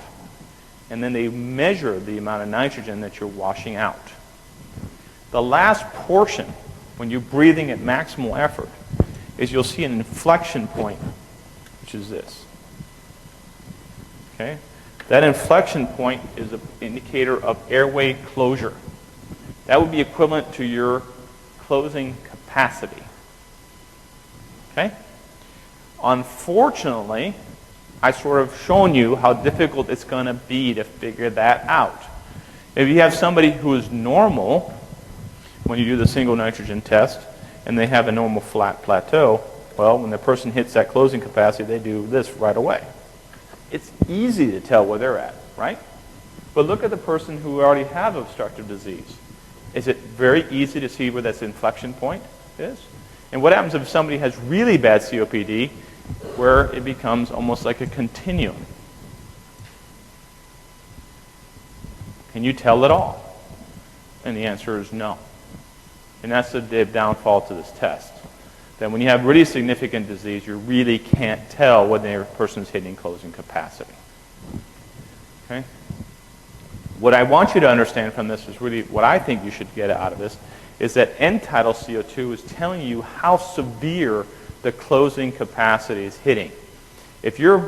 And then they measure the amount of nitrogen that you're washing out. The last portion, when you're breathing at maximal effort, is you'll see an inflection point, which is this. Okay? That inflection point is an indicator of airway closure. That would be equivalent to your closing capacity. Okay? Unfortunately, I sort of shown you how difficult it's going to be to figure that out. If you have somebody who is normal, when you do the single nitrogen test, and they have a normal flat plateau, well, when the person hits that closing capacity, they do this right away. It's easy to tell where they're at, right? But look at the person who already have obstructive disease. Is it very easy to see where that inflection point is? And what happens if somebody has really bad COPD, where it becomes almost like a continuum? Can you tell at all? And the answer is no. And that's the downfall to this test. That when you have really significant disease, you really can't tell whether a person's hitting closing capacity. Okay? What I want you to understand from this is really what I think you should get out of this, is that end-tidal CO2 is telling you how severe the closing capacity is hitting. If your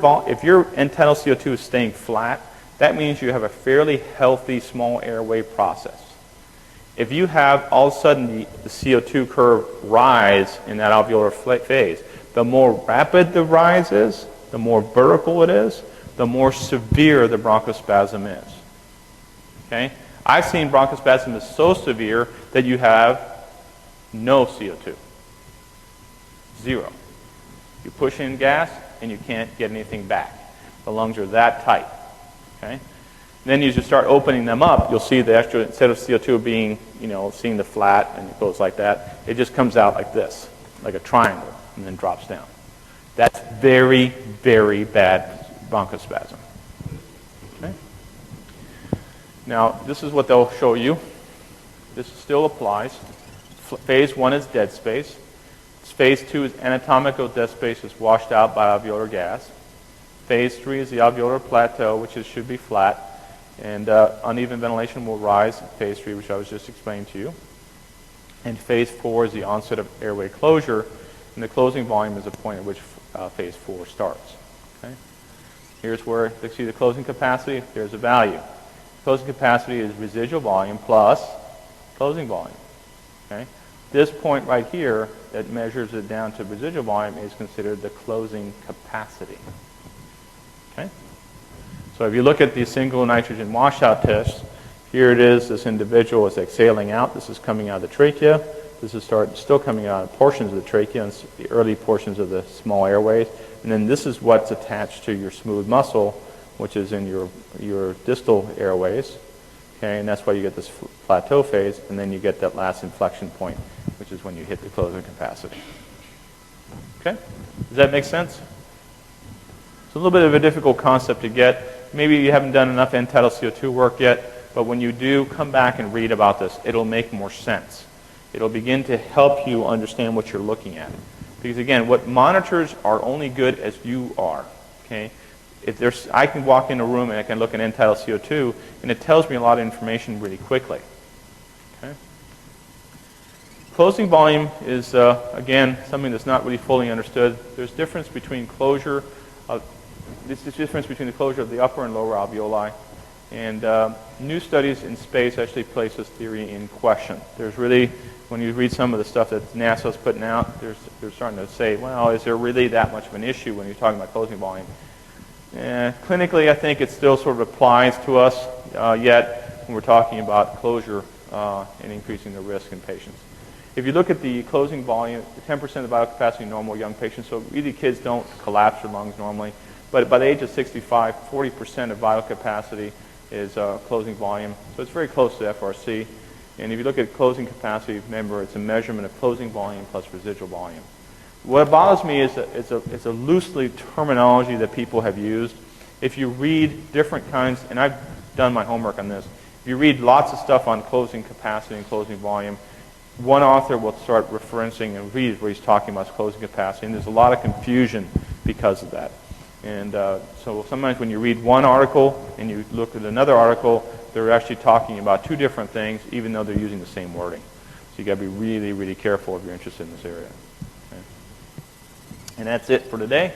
end-tidal CO2 is staying flat, that means you have a fairly healthy small airway process. If you have all of a sudden the CO2 curve rise in that alveolar phase, the more rapid the rise is, the more vertical it is, the more severe the bronchospasm is. Okay? I've seen bronchospasm is so severe that you have no CO2. Zero. You push in gas and you can't get anything back. The lungs are that tight. Okay? Then as you start opening them up, you'll see the extra, instead of CO2 being, seeing the flat and it goes like that, it just comes out like this, like a triangle, and then drops down. That's very, very bad bronchospasm. Okay? Now, this is what they'll show you. This still applies. Phase 1 is dead space. Phase 2 is anatomical dead space is washed out by alveolar gas. Phase 3 is the alveolar plateau, which should be flat. And uneven ventilation will rise in phase 3, which I was just explaining to you. And phase 4 is the onset of airway closure, and the closing volume is the point at which phase 4 starts. Okay? Here's where you see the closing capacity. There's a value. Closing capacity is residual volume plus closing volume. Okay? This point right here that measures it down to residual volume is considered the closing capacity. Okay? So if you look at the single nitrogen washout test, here it is, this individual is exhaling out. This is coming out of the trachea. This is still coming out of portions of the trachea and the early portions of the small airways. And then this is what's attached to your smooth muscle, which is in your distal airways. Okay, and that's why you get this plateau phase, and then you get that last inflection point, which is when you hit the closing capacity. Okay? Does that make sense? It's a little bit of a difficult concept to get. Maybe you haven't done enough end-tidal CO2 work yet, but when you do, come back and read about this. It'll make more sense. It'll begin to help you understand what you're looking at. Because again, what monitors are only good as you are. Okay? I can walk in a room and I can look at end-tidal CO2, and it tells me a lot of information really quickly. Okay? Closing volume is, again, something that's not really fully understood. There's difference between closure of This is the difference between the closure of the upper and lower alveoli. And new studies in space actually place this theory in question. There's really, when you read some of the stuff that NASA's putting out, they're starting to say, well, is there really that much of an issue when you're talking about closing volume? Clinically, I think it still sort of applies to us yet when we're talking about closure and increasing the risk in patients. If you look at the closing volume, 10% of the vital capacity in normal young patients, so really kids don't collapse their lungs normally. But by the age of 65, 40% of vital capacity is closing volume. So it's very close to FRC. And if you look at closing capacity, remember it's a measurement of closing volume plus residual volume. What bothers me is that it's a loosely terminology that people have used. If you read different kinds, and I've done my homework on this, if you read lots of stuff on closing capacity and closing volume, one author will start referencing and read where he's talking about closing capacity, and there's a lot of confusion because of that. And so sometimes when you read one article and you look at another article, they're actually talking about two different things, even though they're using the same wording. So you got to be really, really careful if you're interested in this area. Okay. And that's it for today.